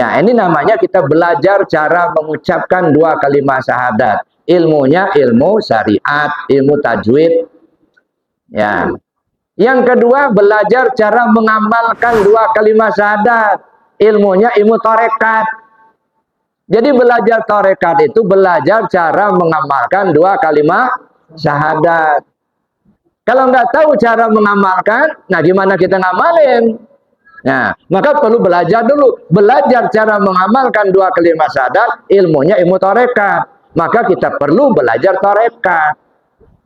Ya, ini namanya kita belajar cara mengucapkan dua kalimat syahadat. Ilmunya ilmu syariat, ilmu tajwid. Ya. Yang kedua, belajar cara mengamalkan dua kalimat syahadat. Ilmunya ilmu tarekat. Jadi belajar tarekat itu belajar cara mengamalkan dua kalimat syahadat. Kalau nggak tahu cara mengamalkan, nah gimana kita ngamalin? Nah, maka perlu belajar dulu. Belajar cara mengamalkan dua kalimat syahadat, ilmunya ilmu tarekat. Maka kita perlu belajar tarekat.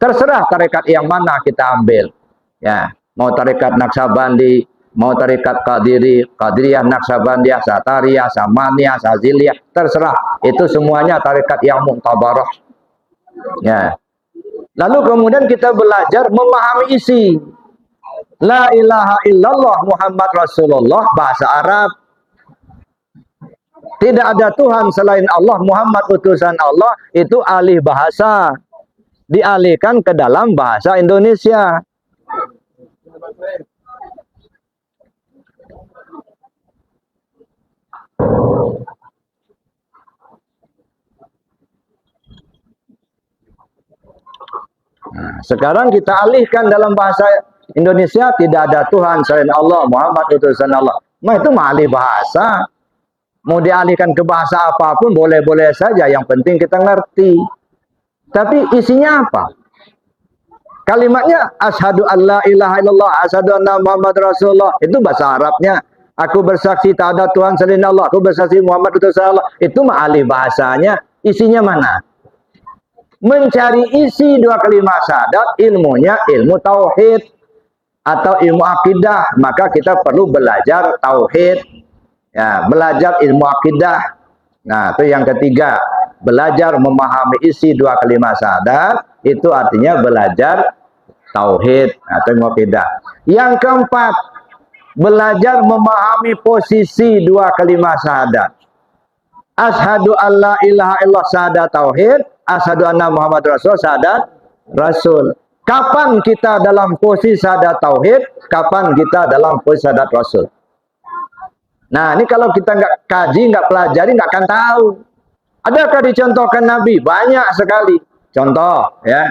Terserah tarekat yang mana kita ambil. Ya, mau tarekat Naksabandi, mau tarekat Qadiri, Qadiriyah, Naksabandiyah, Satariyah, Samaniyah, Saziliyah, terserah. Itu semuanya tarekat yang muktabarah. Ya. Lalu kemudian kita belajar memahami isi. La ilaha illallah Muhammad Rasulullah, bahasa Arab. Tidak ada Tuhan selain Allah, Muhammad utusan Allah, itu alih bahasa. Dialihkan ke dalam bahasa Indonesia. Nah, sekarang kita alihkan dalam bahasa Indonesia, tidak ada Tuhan selain Allah, Muhammad utusan Allah. Nah, itu alih bahasa. Mau dialihkan ke bahasa apapun boleh-boleh saja, yang penting kita ngerti. Tapi isinya apa? Kalimatnya asyhadu alla ilaha illallah, asyhadu anna Muhammad Rasulullah. Itu bahasa Arabnya. Aku bersaksi tak ada Tuhan selain Allah, aku bersaksi Muhammad utusan Allah. Itu alih bahasanya. Isinya mana? Mencari isi dua kalimat syahadat, ilmunya ilmu tauhid atau ilmu akidah, maka kita perlu belajar tauhid. Ya, belajar ilmu akidah. Nah, itu yang ketiga, belajar memahami isi dua kalimat syahadat, itu artinya belajar tauhid atau ilmu akidah. Yang keempat, belajar memahami posisi dua kalimat syahadat. Asyhadu alla ilaha illallah syahadat tauhid, asyhadu anna Muhammad Rasul syahadat Rasul. Kapan kita dalam posisi syahadat tauhid, kapan kita dalam posisi syahadat Rasul. Nah, ini kalau kita nggak kaji, nggak pelajari, nggak akan tahu. Adakah dicontohkan Nabi? Banyak sekali. Contoh, ya.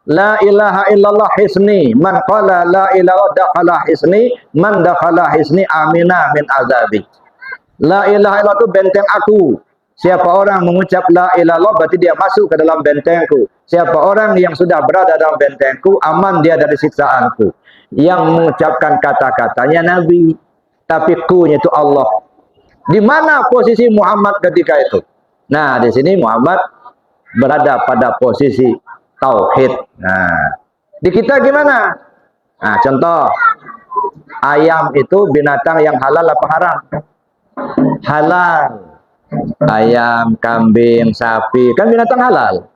La ilaha illallah hisni. Man qala la ilaha dakhala hisni. Man dakhala hisni amina min azabi. La ilaha illallah itu benteng aku. Siapa orang mengucap la ilallah berarti dia masuk ke dalam bentengku. Siapa orang yang sudah berada dalam bentengku, aman dia dari siksaanku. Yang mengucapkan kata-katanya Nabi, tapi ku-nya itu Allah. Di mana posisi Muhammad ketika itu? Nah, di sini Muhammad berada pada posisi tauhid. Nah, di kita gimana? Nah, contoh, ayam itu binatang yang halal apa haram? Halal. Ayam, kambing, sapi, kan binatang halal.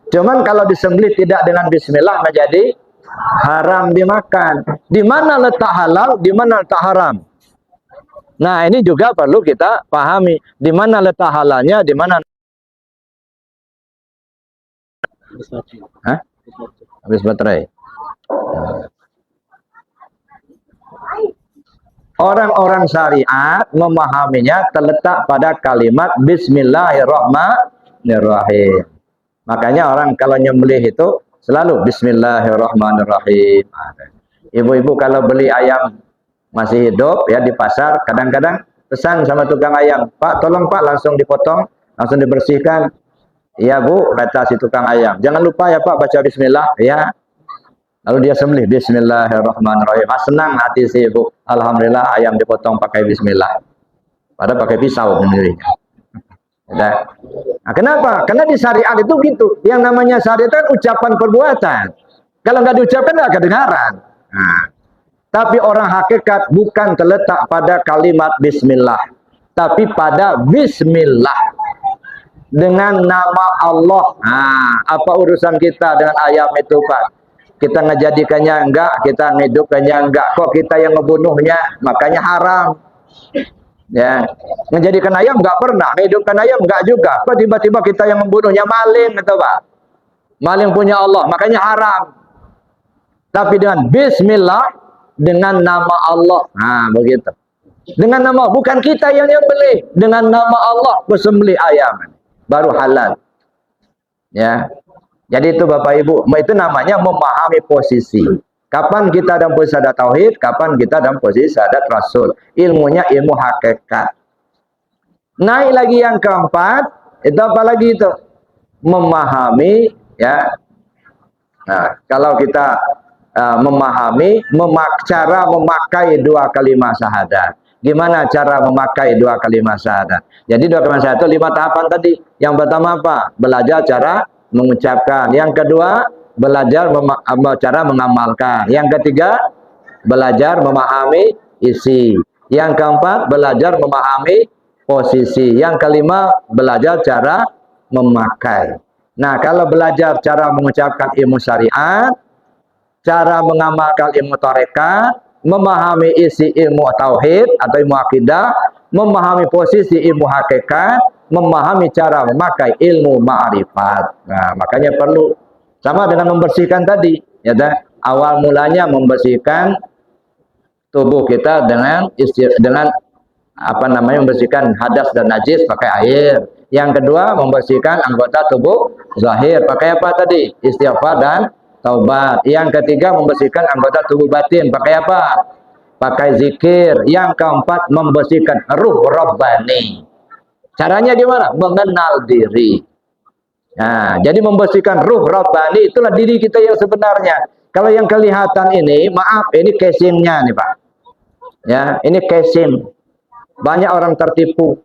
Cuman kalau disembelih tidak dengan bismillah menjadi haram dimakan. Di mana letak halal, di mana letak haram? Nah, ini juga perlu kita pahami. Di mana letak halalnya, di mana. Hah? Habis baterai. Orang-orang syariat memahaminya terletak pada kalimat Bismillahirrahmanirrahim. Makanya orang kalau nyembelih itu selalu Bismillahirrahmanirrahim. Ibu-ibu kalau beli ayam masih hidup ya di pasar, kadang-kadang pesan sama tukang ayam, Pak tolong Pak langsung dipotong, langsung dibersihkan. Iya Bu, kata si tukang ayam, jangan lupa ya Pak baca bismillah ya. Lalu dia sembelih Bismillahirrahmanirrahim. Senang hati si ibu, alhamdulillah ayam dipotong pakai bismillah, padahal pakai pisau sendirinya. Nah, kenapa? Karena di syariat itu gitu, yang namanya syariat kan ucapan perbuatan, kalau nggak diucapkan nggak kedengaran. Nah, tapi orang hakikat bukan terletak pada kalimat bismillah, tapi pada bismillah dengan nama Allah. Nah, apa urusan kita dengan ayam itu Pak? Kita ngejadikannya enggak, kita ngidupkannya enggak. Kok kita yang ngebunuhnya, makanya haram. Ya, ngejadikan ayam enggak pernah, ngidupkan ayam enggak juga. Kok tiba-tiba kita yang membunuhnya, maling gitu Pak? Maling punya Allah, makanya haram. Tapi dengan bismillah, dengan nama Allah. Nah, begitu. Dengan nama, bukan kita yang nyembelih, dengan nama Allah bersembelih ayam. Baru halal. Ya. Jadi itu Bapak Ibu, itu namanya memahami posisi. Kapan kita dalam posisi syahadat tauhid, kapan kita dalam posisi syahadat rasul. Ilmunya ilmu hakikat. Naik lagi yang keempat, itu apa lagi itu? Memahami, ya. Nah, kalau kita memahami cara memakai dua kalimat syahadat. Gimana cara memakai dua kalimat syahadat? Jadi dua kalimat syahadat itu 5 tahapan tadi. Yang pertama apa? Belajar cara mengucapkan. Yang kedua, belajar cara mengamalkan. Yang ketiga, belajar memahami isi. Yang keempat, belajar memahami posisi. Yang kelima, belajar cara memakai. Nah, kalau belajar cara mengucapkan ilmu syariat, cara mengamalkan ilmu tarekat, memahami isi ilmu tauhid atau ilmu akidah, memahami posisi ilmu hakikat, memahami cara memakai ilmu ma'rifat. Nah, makanya perlu sama dengan membersihkan tadi, ya dah. Awal mulanya membersihkan tubuh kita dengan membersihkan hadas dan najis pakai air. Yang kedua, membersihkan anggota tubuh zahir pakai apa tadi? Istighfar dan taubat. Yang ketiga, membersihkan anggota tubuh batin pakai apa? Pakai zikir. Yang keempat, membersihkan ruh rabbani. Caranya gimana? Mengenal diri. Nah, jadi membersihkan ruh rabbani itulah diri kita yang sebenarnya. Kalau yang kelihatan ini, maaf, ini casingnya nih Pak. Ya, ini casing. Banyak orang tertipu.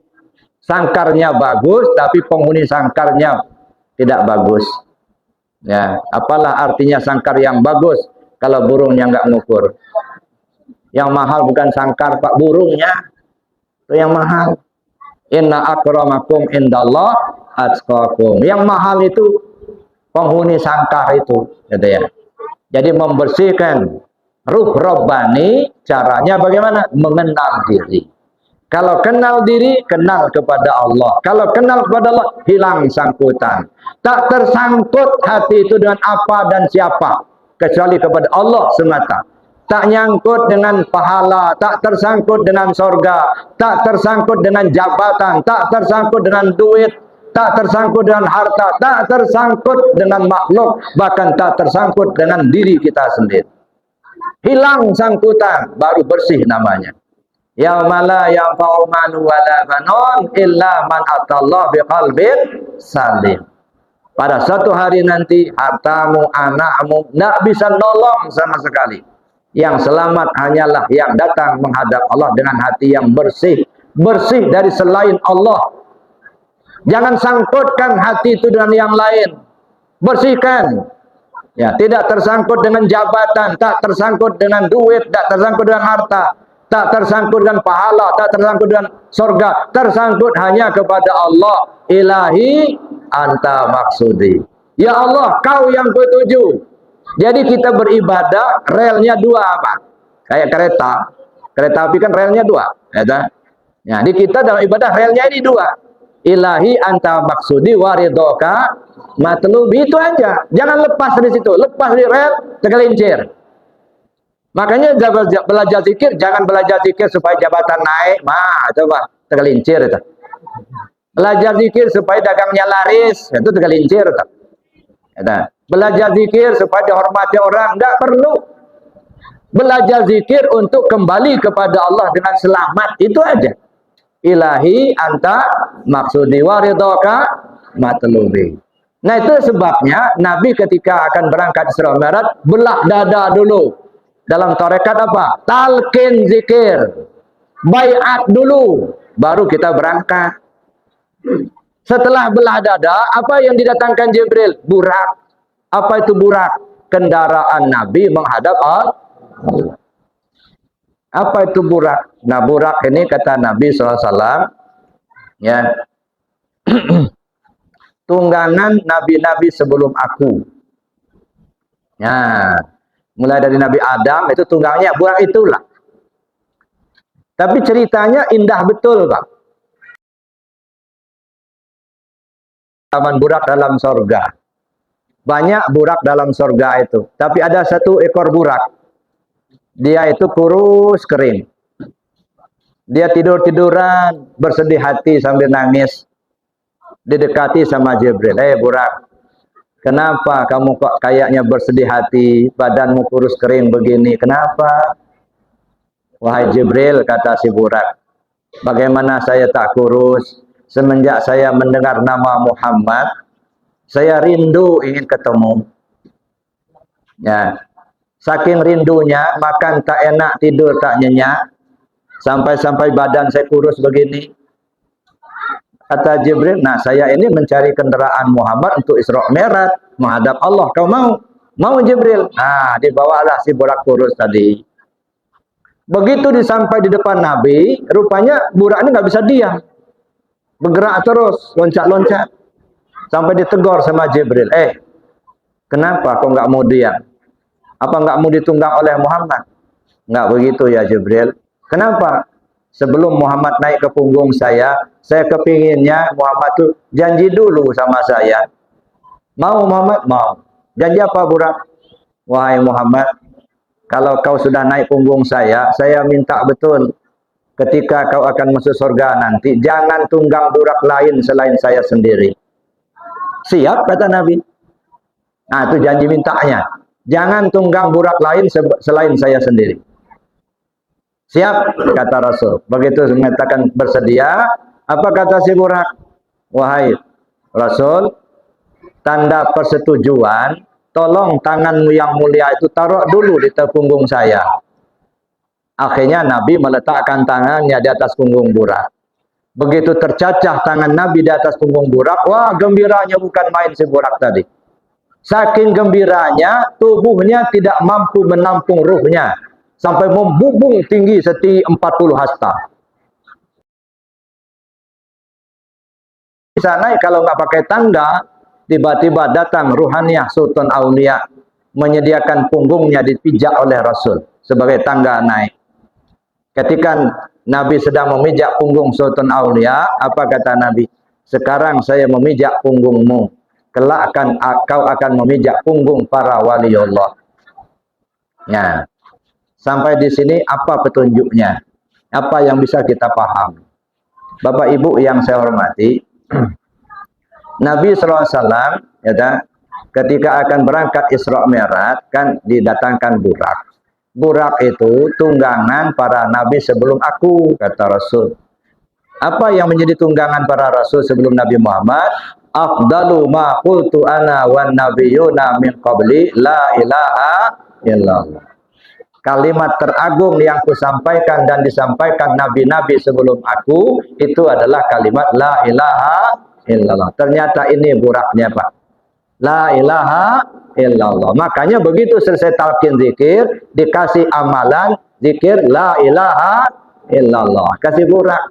Sangkarnya bagus, tapi penghuni sangkarnya tidak bagus. Ya, apalah artinya sangkar yang bagus kalau burungnya nggak ngukur? Yang mahal bukan sangkar Pak, burungnya itu yang mahal. Inna akramakum indallah atqakum. Yang mahal itu penghuni sangkar itu, gitu ya. Jadi membersihkan ruh rabbani, caranya bagaimana? Mengenal diri. Kalau kenal diri, kenal kepada Allah. Kalau kenal kepada Allah, hilang sangkutan. Tak tersangkut hati itu dengan apa dan siapa, kecuali kepada Allah semata. Tak nyangkut dengan pahala, tak tersangkut dengan sorga, tak tersangkut dengan jabatan, tak tersangkut dengan duit, tak tersangkut dengan harta, tak tersangkut dengan makhluk, bahkan tak tersangkut dengan diri kita sendiri. Hilang sangkutan, baru bersih namanya. Yauma la yanfa'u malun wala banun illa man atallah biqalbin salim. Pada suatu hari nanti hartamu, anakmu tidak bisa nolong sama sekali. Yang selamat hanyalah yang datang menghadap Allah dengan hati yang bersih, bersih dari selain Allah. Jangan sangkutkan hati itu dengan yang lain. Bersihkan. Ya, tidak tersangkut dengan jabatan, tak tersangkut dengan duit, tak tersangkut dengan harta, tak tersangkut dengan pahala, tak tersangkut dengan surga, tersangkut hanya kepada Allah. Ilahi anta maksudi. Ya Allah, kau yang kutuju. Jadi kita beribadah, relnya dua apa? Kayak kereta. Kereta api kan relnya dua. Ya, jadi kita dalam ibadah relnya ini dua. Ilahi anta maksudi waridoka matlubi, itu aja. Jangan lepas dari situ. Lepas dari rel, tergelincir. Makanya belajar zikir, jangan belajar zikir supaya jabatan naik. Coba tergelincir itu. Belajar zikir supaya dagangnya laris, itu tergelincir itu. Belajar zikir supaya dihormati orang, enggak perlu. Belajar zikir untuk kembali kepada Allah dengan selamat, itu aja. Ilahi anta maksudi waridhoka matlubi. Nah, itu sebabnya Nabi ketika akan berangkat Isra Mi'raj belah dada dulu. Dalam tarekat apa? Talqin zikir. Baiat dulu, baru kita berangkat. Setelah belah dada, apa yang didatangkan Jibril? Burak. Apa itu burak? Kendaraan Nabi menghadap Allah. Apa itu burak? Nah, burak ini kata Nabi SAW, ya, tunggangan nabi-nabi sebelum aku. Ya, mulai dari Nabi Adam itu tunggangnya burak itulah. Tapi ceritanya indah betul, Pak. Taman burak dalam sorga. Banyak burak dalam surga itu. Tapi ada satu ekor burak. Dia itu kurus kering. Dia tidur-tiduran, bersedih hati sambil nangis. Didekati sama Jibril. Burak, kenapa kamu kok kayaknya bersedih hati? Badanmu kurus kering begini. Kenapa? Wahai Jibril, kata si burak, bagaimana saya tak kurus? Semenjak saya mendengar nama Muhammad, saya rindu ingin ketemu. Ya, saking rindunya, makan tak enak, tidur tak nyenyak, sampai-sampai badan saya kurus begini. Kata Jibril, nah saya ini mencari kendaraan Muhammad untuk Isra Mi'raj, menghadap Allah. Kau mau? Mau Jibril? Nah, dibawalah si burak kurus tadi. Begitu sampai di depan Nabi, rupanya burak ini nggak bisa diam. Bergerak terus, loncat-loncat. Sampai ditegur sama Jibril, kenapa kau nggak mau diam? Apa nggak mau ditunggang oleh Muhammad? Nggak begitu ya Jibril. Kenapa? Sebelum Muhammad naik ke punggung saya kepinginnya Muhammad tuh janji dulu sama saya. Mau Muhammad? Mau. Janji apa burak? Wahai Muhammad, kalau kau sudah naik punggung saya minta betul ketika kau akan masuk surga nanti, jangan tunggang burak lain selain saya sendiri. Siap, kata Nabi. Nah, itu janji mintanya. Jangan tunggang burak lain selain saya sendiri. Siap, kata Rasul. Begitu mengatakan bersedia, apa kata si burak? Wahai Rasul, tanda persetujuan, tolong tanganmu yang mulia itu taruh dulu di punggung saya. Akhirnya Nabi meletakkan tangannya di atas punggung burak. Begitu tercacah tangan Nabi di atas punggung burak, wah gembiranya bukan main si burak tadi. Saking gembiranya, tubuhnya tidak mampu menampung ruhnya. Sampai membubung tinggi setinggi 40 hasta. Bisa naik kalau nggak pakai tangga, tiba-tiba datang ruhaniyah Sultan Aulia, menyediakan punggungnya dipijak oleh Rasul sebagai tangga naik. Ketika Nabi sedang memijak punggung Sultan Aulia, apa kata Nabi? Sekarang saya memijak punggungmu, kelak kau akan memijak punggung para waliullah. Ya, sampai di sini apa petunjuknya? Apa yang bisa kita paham? Bapak Ibu yang saya hormati, Nabi SAW, ya, ketika akan berangkat Isra Mi'raj, kan didatangkan burak. Burak itu tunggangan para nabi sebelum aku, kata Rasul. Apa yang menjadi tunggangan para rasul sebelum Nabi Muhammad? Afdalu ma qultu ana wan nabiyyuna min qabli la ilaha illallah. Kalimat teragung yang kusampaikan dan disampaikan nabi-nabi sebelum aku itu adalah kalimat la ilaha illallah. Ternyata ini buraknya, Pak. La ilaha illallah. Makanya begitu selesai talqin zikir, dikasih amalan zikir la ilaha illallah, kasih burak.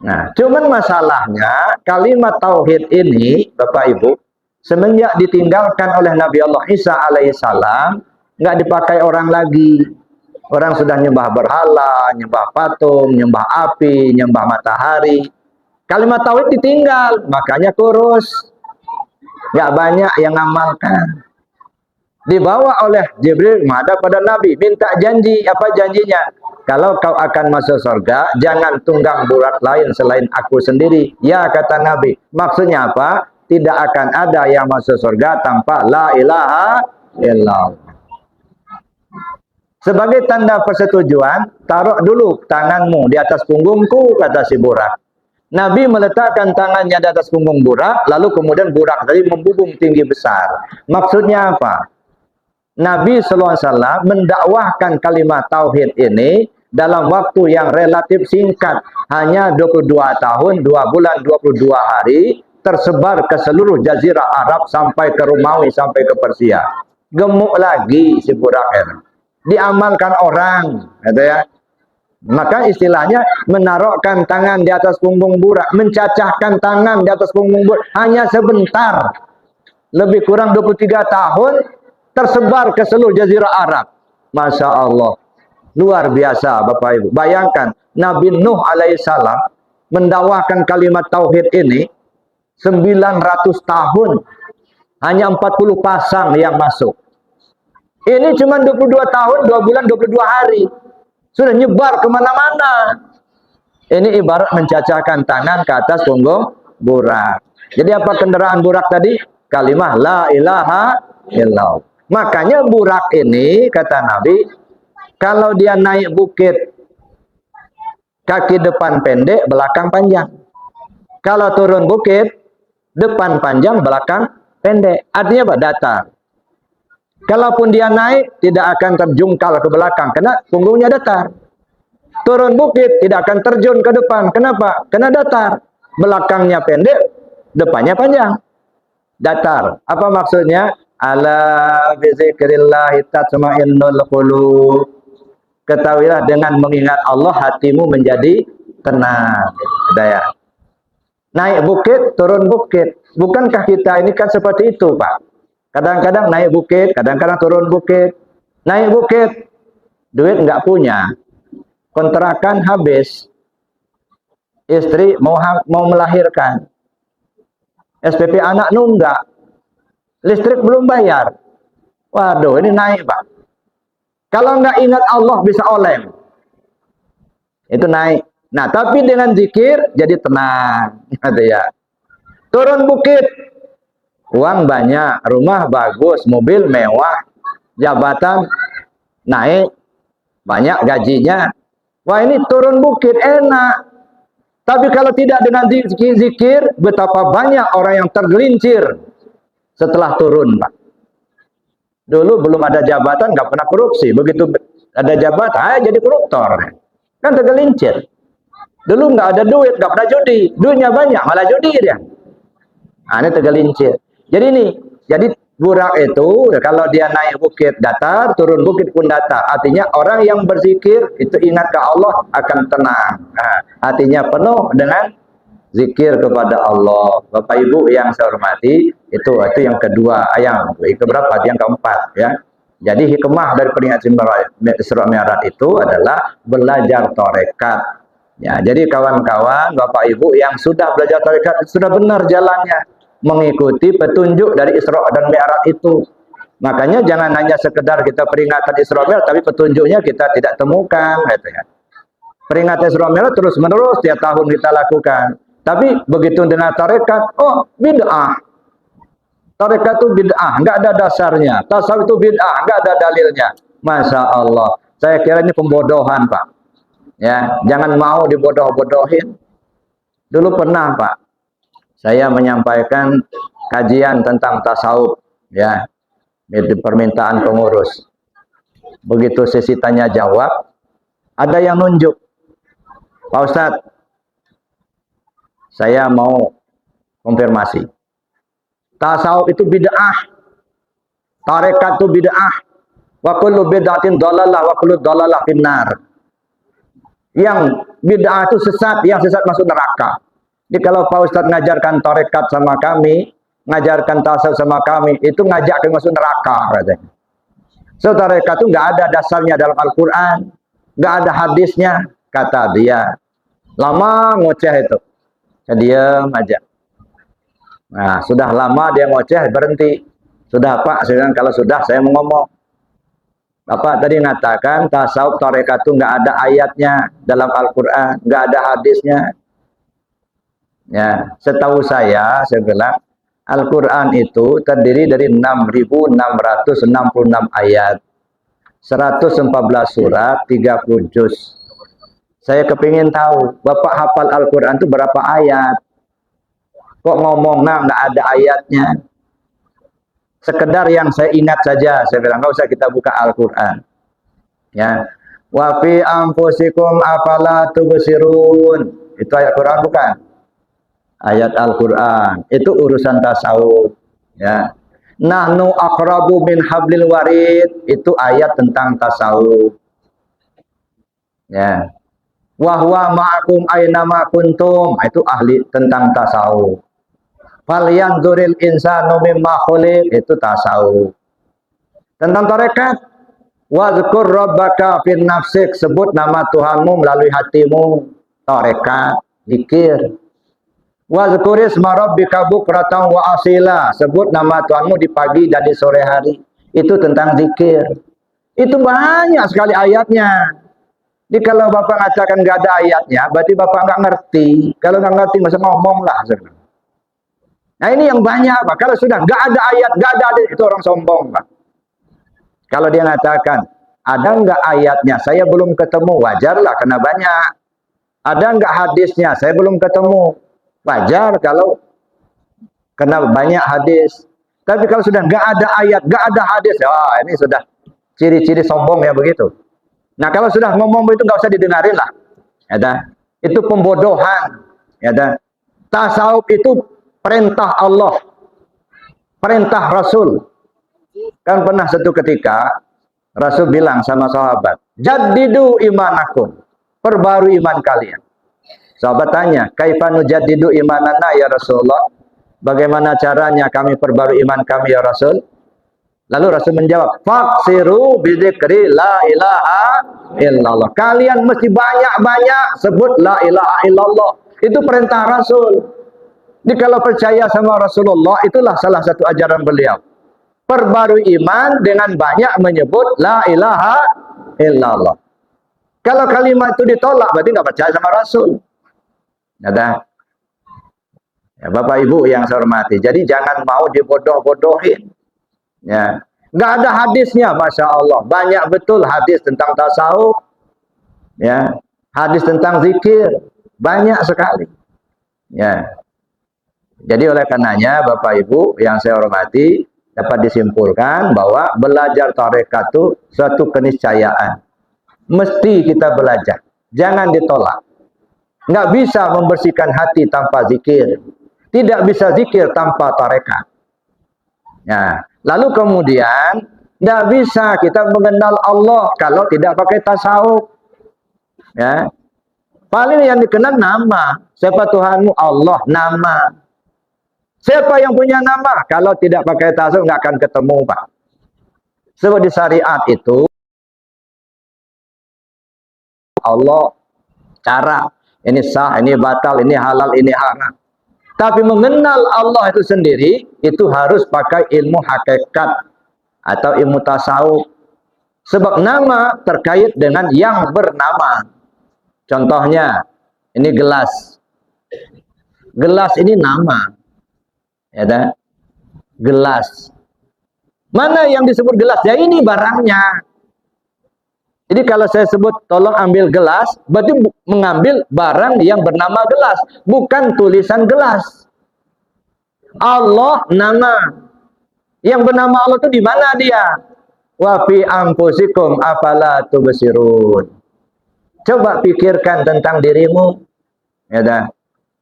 Nah, cuman masalahnya kalimat tauhid ini, Bapak Ibu, semenjak ditinggalkan oleh Nabi Allah Isa alaihissalam, nggak dipakai orang lagi. Orang sudah nyembah berhala, nyembah patung, nyembah api, nyembah matahari. Kalimat tauhid ditinggal, makanya kurus. Nggak banyak yang ngamalkan. Dibawa oleh Jibril menghadap pada Nabi, minta janji. Apa janjinya? Kalau kau akan masuk surga, jangan tunggang burak lain selain aku sendiri. Ya, kata Nabi. Maksudnya apa? Tidak akan ada yang masuk surga tanpa la ilaha illallah. Sebagai tanda persetujuan, taruh dulu tanganmu di atas punggungku, kata si burak. Nabi meletakkan tangannya di atas punggung burak, lalu kemudian burak tadi membubung tinggi besar. Maksudnya apa? Nabi SAW mendakwahkan kalimat tauhid ini dalam waktu yang relatif singkat. Hanya 22 tahun, 2 bulan, 22 hari, tersebar ke seluruh jazirah Arab sampai ke Romawi, sampai ke Persia. Gemuk lagi si burak ini. Diamalkan orang, gitu ya. Maka istilahnya menaruhkan tangan di atas punggung burak, mencacahkan tangan di atas punggung burak hanya sebentar. Lebih kurang 23 tahun tersebar ke seluruh jazirah Arab. Masya Allah. Luar biasa Bapak Ibu. Bayangkan Nabi Nuh alaihissalam mendakwahkan kalimat tauhid ini 900 tahun Hanya 40 pasang yang masuk. Ini cuma 22 tahun, 2 bulan, 22 hari. Sudah nyebar kemana-mana. Ini ibarat mencacahkan tangan ke atas punggung burak. Jadi apa kendaraan burak tadi? Kalimah la ilaha illallah. Makanya burak ini, kata Nabi, kalau dia naik bukit, kaki depan pendek, belakang panjang. Kalau turun bukit, depan panjang, belakang pendek. Artinya apa? Datar. Kalaupun dia naik, tidak akan terjungkal ke belakang, karena punggungnya datar. Turun bukit, tidak akan terjun ke depan. Kenapa? Karena datar. Belakangnya pendek, depannya panjang. Datar. Apa maksudnya? Ala bizikrillah tatma'innul qulub. Ketahuilah dengan mengingat Allah hatimu menjadi tenang. Daya. Naik bukit, turun bukit. Bukankah kita ini kan seperti itu, Pak? Kadang-kadang naik bukit, kadang-kadang turun bukit. Naik bukit, duit nggak punya. Kontrakan habis. Istri mau melahirkan. SPP anak nunggak. Listrik belum bayar. Waduh, ini naik, Pak. Kalau nggak ingat Allah bisa oleng. Itu naik. Nah, tapi dengan zikir jadi tenang. Gitu ya. Turun bukit. Uang banyak, rumah bagus, mobil mewah, jabatan naik, banyak gajinya. Wah, ini turun bukit enak. Tapi kalau tidak dengan zikir, betapa banyak orang yang tergelincir setelah turun, Pak. Dulu belum ada jabatan, nggak pernah korupsi. Begitu ada jabatan, jadi koruptor. Kan tergelincir. Dulu nggak ada duit, nggak pernah judi. Duitnya banyak, malah judi dia. Nah, ini tergelincir. Jadi burak itu, kalau dia naik bukit datar, turun bukit pun datar. Artinya orang yang berzikir, itu ingat ke Allah, akan tenang. Nah, hatinya penuh dengan zikir kepada Allah. Bapak Ibu yang saya hormati, itu yang kedua. Yang keberapa? Yang keempat. Ya. Jadi hikmah dari peringatan Isra Mi'raj itu adalah belajar tarekat. Ya, jadi kawan-kawan, Bapak Ibu yang sudah belajar tarekat, sudah benar jalannya. Mengikuti petunjuk dari Isra dan Mi'raj itu. Makanya jangan hanya sekedar kita peringatan Isra Mi'raj, tapi petunjuknya kita tidak temukan. Gitu ya. Peringatan Isra Mi'raj terus-menerus tiap tahun kita lakukan. Tapi begitu dengan tarekat, oh bid'ah. Tarekat itu bid'ah, nggak ada dasarnya. Tasawuf itu bid'ah, nggak ada dalilnya. Masya Allah. Saya kira ini pembodohan, Pak. Ya, jangan mau dibodoh-bodohin. Dulu pernah, Pak, saya menyampaikan kajian tentang tasawuf, ya, itu permintaan pengurus. Begitu sesi tanya jawab, ada yang nunjuk, Pak Ustadz, saya mau konfirmasi. Tasawuf itu bid'ah, tarekat itu bid'ah, wa kullu bid'atin dhalalah wa kullu dhalalah finnar. Yang bid'ah itu sesat, yang sesat masuk neraka. Jadi kalau Pak Ustadz ngajarkan tarekat sama kami, ngajarkan tasawuf sama kami, itu ngajak kami masuk neraka, katanya. So, tarekat itu nggak ada dasarnya dalam Al-Quran, nggak ada hadisnya, kata dia. Lama ngoceh itu. Saya diam aja. Nah, sudah lama dia ngoceh, berhenti. Sudah, Pak, saya bilang, kalau sudah saya mau ngomong. Bapak tadi mengatakan tasawuf tarekat itu nggak ada ayatnya dalam Al-Quran, nggak ada hadisnya. Ya, setahu saya bilang Al-Quran itu terdiri dari 6.666 ayat, 114 surat, 30 juz. Saya kepingin tahu, Bapak hafal Al-Quran itu berapa ayat? Kok ngomong nggak ada ayatnya? Sekedar yang saya ingat saja, saya bilang nggak usah kita buka Al-Quran. Ya, wa fi anfusikum afala tubsirun. Itu ayat Quran bukan? Ayat Al-Quran. Itu urusan tasawuf. Ya. Nahnu aqrabu min hablil warid. Itu ayat tentang tasawuf. Ya. Wa huwa ma'akum aina ma kuntum. Itu ahli tentang tasawuf. Falyanzuril insanu mimma khuliq. Itu tasawuf. Tentang tarekat. Wazkur rabbaka fin nafsik. Sebut nama Tuhanmu melalui hatimu. Tarekat, zikir. Wazkurisma rabbika bukratan wa asila. Sebut nama Tuhanmu di pagi dan di sore hari. Itu tentang zikir. Itu banyak sekali ayatnya. Jadi kalau Bapak mengatakan nggak ada ayatnya, berarti Bapak nggak ngerti. Kalau nggak ngerti, masa ngomong lah. Nah ini yang banyak, Pak. Kalau sudah nggak ada ayat, nggak ada hadis, itu orang sombong, Pak. Kalau dia mengatakan, ada nggak ayatnya? Saya belum ketemu. Wajarlah, karena banyak. Ada nggak hadisnya? Saya belum ketemu. Wajar kalau kena banyak hadis. Tapi kalau sudah nggak ada ayat, nggak ada hadis, wah ini sudah ciri-ciri sombong ya begitu. Nah kalau sudah ngomong itu nggak usah didengarin lah. Ya, itu pembodohan. Ya, tasawuf itu perintah Allah, perintah Rasul. Kan pernah satu ketika Rasul bilang sama sahabat, jaddidu imanakum, perbarui iman kalian. Sahabat tanya, kaifa nujaddidu imanana ya Rasulullah? Bagaimana caranya kami perbarui iman kami ya Rasul? Lalu Rasul menjawab, faksiru bidzikri la ilaha illallah. Kalian mesti banyak-banyak sebut la ilaha illallah. Itu perintah Rasul. Jadi kalau percaya sama Rasulullah, itulah salah satu ajaran beliau. Perbarui iman dengan banyak menyebut la ilaha illallah. Kalau kalimat itu ditolak, berarti nggak percaya sama Rasul. Ada. Ya, Bapak Ibu yang saya hormati. Jadi jangan mau dibodoh-bodohin. Ya, nggak ada hadisnya, masya Allah. Banyak betul hadis tentang tasawuf. Ya, hadis tentang zikir banyak sekali. Ya. Jadi oleh karenanya Bapak Ibu yang saya hormati, dapat disimpulkan bahwa belajar tarekat itu suatu keniscayaan. Mesti kita belajar. Jangan ditolak. Nggak bisa membersihkan hati tanpa zikir. Tidak bisa zikir tanpa tarekat. Nah, lalu kemudian nggak bisa kita mengenal Allah kalau tidak pakai tasawuf. Ya, paling yang dikenal nama. Siapa Tuhanmu? Allah, nama. Siapa yang punya nama? Kalau tidak pakai tasawuf nggak akan ketemu, Pak. Sebab di syariat itu Allah cara. Ini sah, ini batal, ini halal, ini haram. Tapi mengenal Allah itu sendiri, itu harus pakai ilmu hakikat atau ilmu tasawuf. Sebab nama terkait dengan yang bernama. Contohnya, ini gelas. Gelas ini nama. Ya, dah? Gelas. Mana yang disebut gelas? Ya ini barangnya. Jadi kalau saya sebut tolong ambil gelas, berarti mengambil barang yang bernama gelas, bukan tulisan gelas. Allah nama. Yang bernama Allah itu di mana dia? Wa fi anfusikum afala tubsirun. Coba pikirkan tentang dirimu. Ya dah.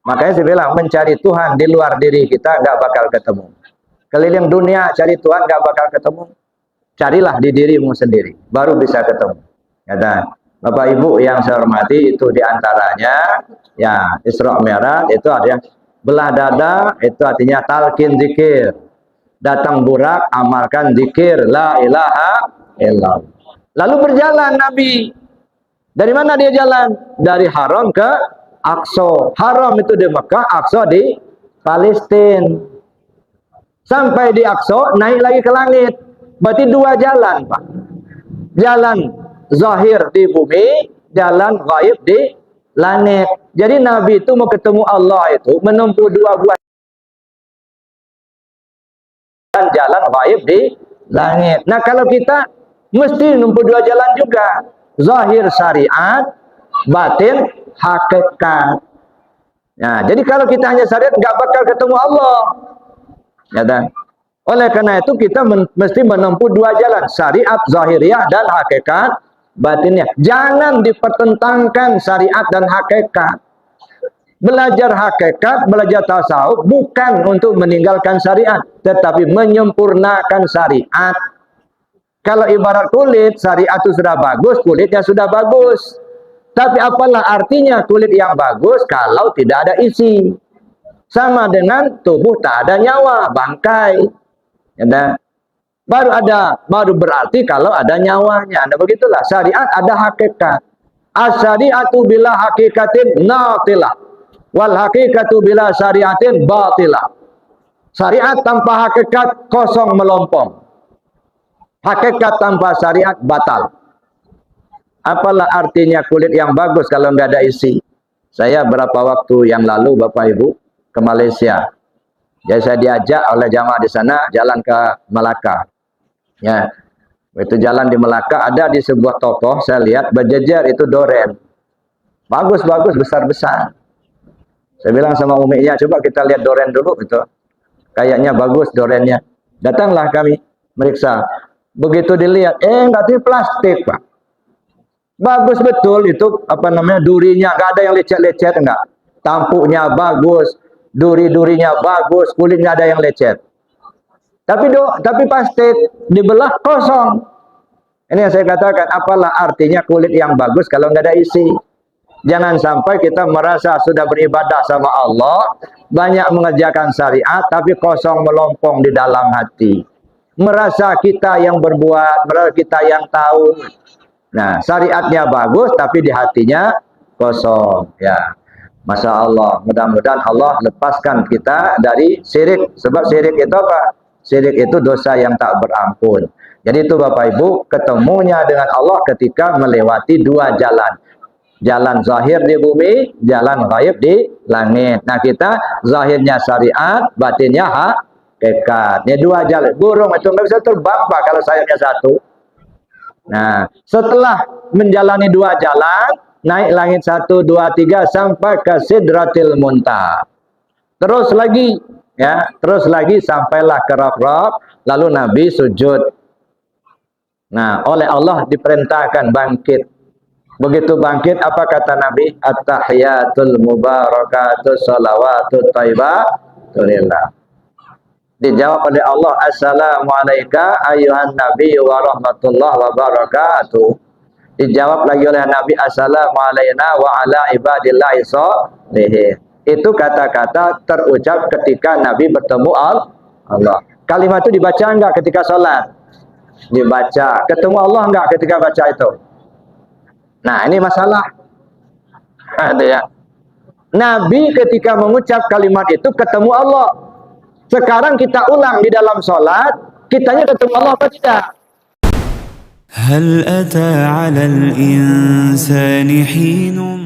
Makanya saya bilang mencari Tuhan di luar diri kita nggak bakal ketemu. Keliling dunia cari Tuhan nggak bakal ketemu. Carilah di dirimu sendiri, baru bisa ketemu. Kata Bapak Ibu yang saya hormati, itu diantaranya ya Isra Mi'raj itu ada yang belah dada, itu artinya talqin zikir. Datang burak, amalkan zikir la ilaha illallah. Lalu berjalan Nabi. Dari mana dia jalan? Dari Haram ke Aqsa. Haram itu di Mekah, Aqsa di Palestina. Sampai di Aqsa naik lagi ke langit. Berarti dua jalan, Pak. Jalan zahir di bumi, jalan gaib di langit. Jadi Nabi itu mau ketemu Allah itu menempuh dua buah jalan gaib di langit. Nah kalau kita mesti menempuh dua jalan juga. Zahir syariat, batin hakikat. Nah, jadi kalau kita hanya syariat nggak bakal ketemu Allah. Ya dah. Oleh karena itu kita mesti menempuh dua jalan, syariat zahiriyah dan hakikat batinnya. Jangan dipertentangkan syariat dan hakikat. Belajar hakikat, belajar tasawuf bukan untuk meninggalkan syariat, tetapi menyempurnakan syariat. Kalau ibarat kulit, syariat itu sudah bagus, kulitnya sudah bagus. Tapi apalah artinya kulit yang bagus kalau tidak ada isi? Sama dengan tubuh tak ada nyawa, bangkai. Ya, baru berarti kalau ada nyawanya. Nah, begitulah syariat ada hakikat. Asyariatu bila hakikatin natilah. Wal haqiqatu bila syariatin batilah. Syariat tanpa hakikat kosong melompong. Hakikat tanpa syariat batal. Apalah artinya kulit yang bagus kalau nggak ada isi? Saya berapa waktu yang lalu Bapak Ibu ke Malaysia. Jadi saya diajak oleh jamaah di sana jalan ke Melaka. Ya. Itu jalan di Melaka, ada di sebuah toko, saya lihat berjejer itu doren. Bagus-bagus, besar-besar. Saya bilang sama Uminya, coba kita lihat doren dulu gitu. Kayaknya bagus dorennya. Datanglah kami meriksa. Begitu dilihat, enggak, itu plastik, Pak. Bagus betul itu durinya, enggak ada yang lecet-lecet, enggak. Tampuknya bagus, duri-durinya bagus, kulitnya ada yang lecet. Tapi plastik dibelah kosong. Ini yang saya katakan, apalah artinya kulit yang bagus kalau nggak ada isi. Jangan sampai kita merasa sudah beribadah sama Allah, banyak mengerjakan syariat, tapi kosong melompong di dalam hati. Merasa kita yang berbuat, merasa kita yang tahu. Nah, syariatnya bagus, tapi di hatinya kosong. Ya, Masya Allah. Mudah-mudahan Allah lepaskan kita dari syirik. Sebab syirik itu apa? Syirik itu dosa yang tak berampun. Jadi itu Bapak Ibu, ketemunya dengan Allah ketika melewati dua jalan. Jalan zahir di bumi, jalan gaib di langit. Nah kita zahirnya syariat, batinnya hakikat. Ini dua jalan. Burung itu nggak bisa terbang Pak kalau sayapnya satu. Nah setelah menjalani dua jalan, naik langit 1, 2, 3 sampai ke Sidratil Muntaha. Terus lagi. Ya, terus lagi sampailah ke Raf-Raf, lalu Nabi sujud. Nah, oleh Allah diperintahkan bangkit. Begitu bangkit, apa kata Nabi? At-tahiyatul mubarakatuh salawatut thayyibatulillah. Dijawab oleh Allah, Assalamualaikum ayuhan Nabi wa rahmatullah wa barakatuh. Dijawab lagi oleh Nabi, Assalamualaikum wa ala ibadillahi sholihin. Itu kata-kata terucap ketika Nabi bertemu Allah. Kalimat itu dibaca enggak ketika sholat? Dibaca. Ketemu Allah enggak ketika baca itu? Nah, ini masalah. Ada ya. Nabi ketika mengucap kalimat itu ketemu Allah. Sekarang kita ulang di dalam sholat, kitanya ketemu Allah apa tidak? هل أتى على الإنسان حين